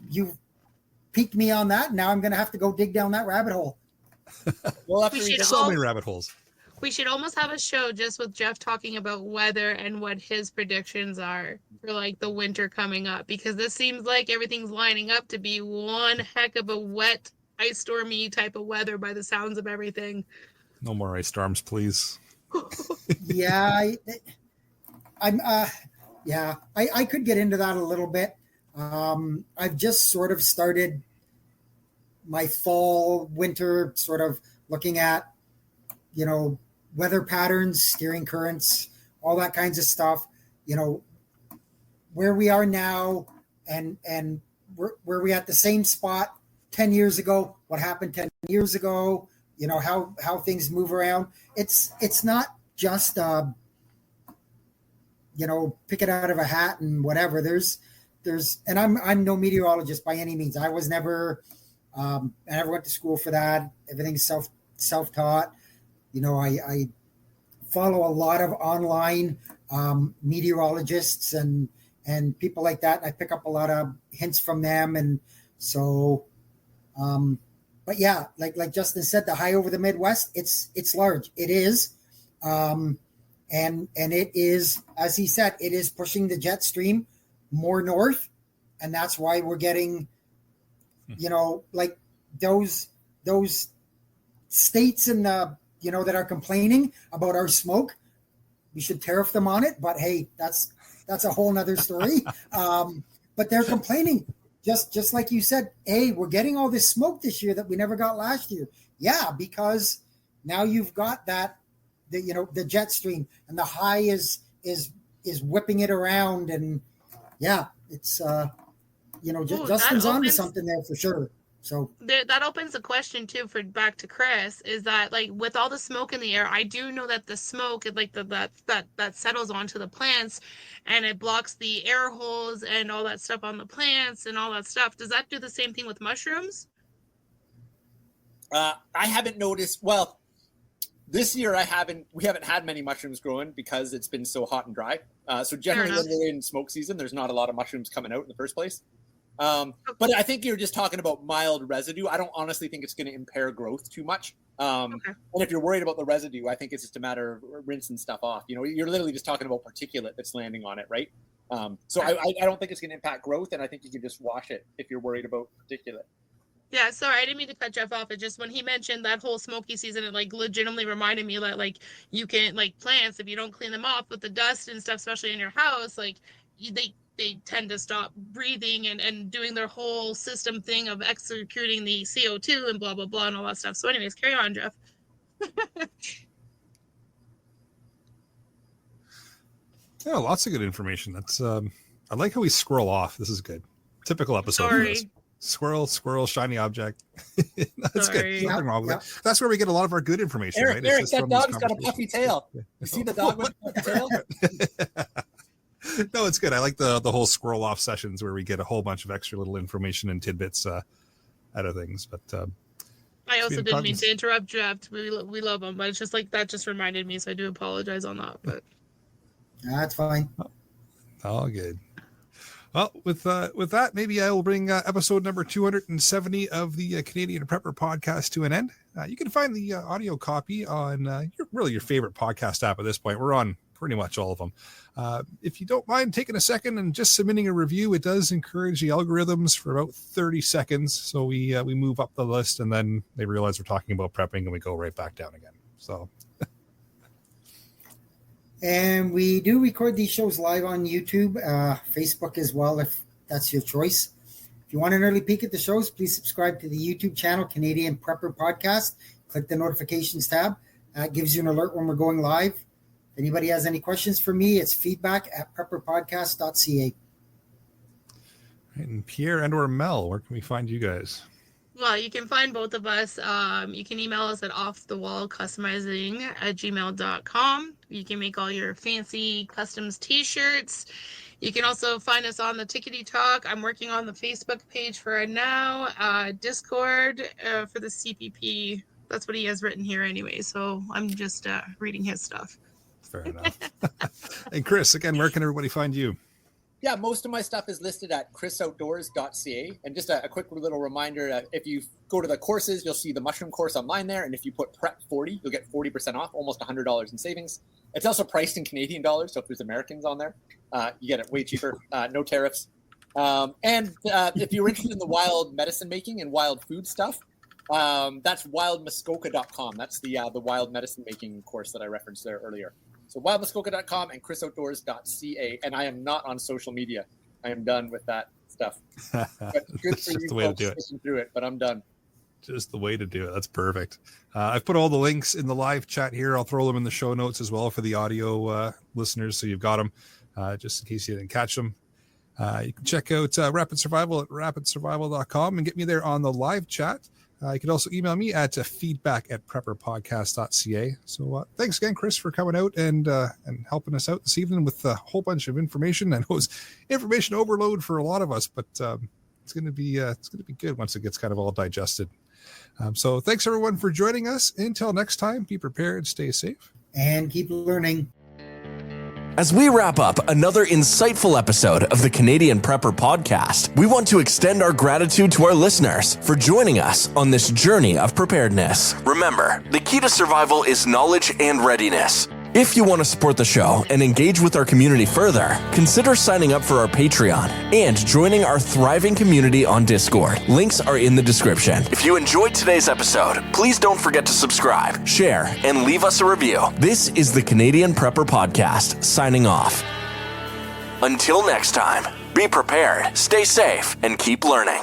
piqued me on that. Now I'm going to have to go dig down that rabbit hole. Well, so many rabbit holes. We should almost have a show just with Jeff talking about weather and what his predictions are for like the winter coming up, because this seems like everything's lining up to be one heck of a wet, ice stormy type of weather by the sounds of everything. No more ice storms, please. Yeah, I could get into that a little bit. I've just sort of started my fall, winter sort of looking at, weather patterns, steering currents, all that kinds of stuff, where we are now and were we at the same spot 10 years ago, what happened 10 years ago, how things move around. It's not just, pick it out of a hat and whatever. There's, and I'm no meteorologist by any means. I was never, I never went to school for that. Everything's self-taught. I follow a lot of online meteorologists and people like that. I pick up a lot of hints from them. And so, but yeah, like Justin said, the high over the Midwest, it's large. It is. And it is, as he said, it is pushing the jet stream more north. And that's why we're getting, like those states in the, that are complaining about our smoke. We should tariff them on it, but hey, that's a whole nother story. But they're complaining, just like you said, hey, we're getting all this smoke this year that we never got last year. Yeah, because now you've got that, the jet stream, and the high is whipping it around, and yeah, it's Justin's onto something there for sure. So that opens a question too for back to Chris, is that like with all the smoke in the air, I do know that the smoke, like that settles onto the plants and it blocks the air holes and all that stuff on the plants and all that stuff. Does that do the same thing with mushrooms? I haven't noticed. Well, this year we haven't had many mushrooms growing because it's been so hot and dry. So generally when we're in smoke season, there's not a lot of mushrooms coming out in the first place. But I think you're just talking about mild residue. I don't honestly think it's going to impair growth too much. And if you're worried about the residue, I think it's just a matter of rinsing stuff off. You're literally just talking about particulate that's landing on it, right? So I don't think it's going to impact growth, and I think you can just wash it if you're worried about particulate. Yeah, sorry, I didn't mean to cut Jeff off. It just when he mentioned that whole smoky season, it like legitimately reminded me that like you can like plants, if you don't clean them off with the dust and stuff, especially in your house, like they tend to stop breathing and doing their whole system thing of executing the CO2 and blah, blah, blah, and all that stuff. So anyways, carry on, Jeff. Yeah, lots of good information. That's I like how we scroll off. This is good. Typical episode. Sorry. Squirrel, shiny object. That's Sorry. good. Nothing wrong with it. That's where we get a lot of our good information, Eric, right? Eric, just that from these dog's got a puffy tail. You see the dog with a puffy tail? No, it's good. I like the whole squirrel off sessions where we get a whole bunch of extra little information and tidbits out of things. But I also didn't mean to interrupt, Jeff. We love him, but it's just like that just reminded me, so I do apologize on that. But That's fine. all good. Well, with that, maybe I will bring episode number 270 of the Canadian Prepper podcast to an end. You can find the audio copy on your favorite podcast app at this point. We're on pretty much all of them. If you don't mind taking a second and just submitting a review, it does encourage the algorithms for about 30 seconds. So we move up the list, and then they realize we're talking about prepping, and we go right back down again. So. And we do record these shows live on YouTube, Facebook as well, if that's your choice. If you want an early peek at the shows, please subscribe to the YouTube channel, Canadian Prepper Podcast. Click the notifications tab. That gives you an alert when we're going live. If anybody has any questions for me, it's feedback@prepperpodcast.ca. And Pierre and or Mel, where can we find you guys? well, you can find both of us. You can email us at offthewallcustomizing@gmail.com. You can make all your fancy customs t-shirts. You can also find us on the Tickety Talk. I'm working on the Facebook page for it now. Discord for the CPP. That's what he has written here anyway. So I'm just reading his stuff. Fair enough. And Chris, again, where can everybody find you? Yeah, most of my stuff is listed at chrisoutdoors.ca. And just a quick little reminder, if you go to the courses, you'll see the mushroom course online there. And if you put PREP40, you'll get 40% off, almost $100 in savings. It's also priced in Canadian dollars. So if there's Americans on there, you get it way cheaper, no tariffs. And if you're interested in the wild medicine making and wild food stuff, that's wildmuskoka.com. That's the wild medicine making course that I referenced there earlier. So wildmuskoka.com and chrisoutdoors.ca. And I am not on social media. I am done with that stuff. But good for you folks pushing through it, but I'm done. Just the way to do it. That's perfect. I've put all the links in the live chat here. I'll throw them in the show notes as well for the audio listeners, so you've got them just in case you didn't catch them. You can check out Rapid Survival at rapidsurvival.com and get me there on the live chat. You can also email me at feedback@prepperpodcast.ca. So thanks again, Chris, for coming out and helping us out this evening with a whole bunch of information. I know it's information overload for a lot of us, but it's going to be good once it gets kind of all digested. So thanks everyone for joining us. Until next time, be prepared, stay safe, and keep learning. As we wrap up another insightful episode of the Canadian Prepper Podcast, we want to extend our gratitude to our listeners for joining us on this journey of preparedness. Remember, the key to survival is knowledge and readiness. If you want to support the show and engage with our community further, consider signing up for our Patreon and joining our thriving community on Discord. Links are in the description. If you enjoyed today's episode, please don't forget to subscribe, share, and leave us a review. This is the Canadian Prepper Podcast, signing off. Until next time, be prepared, stay safe, and keep learning.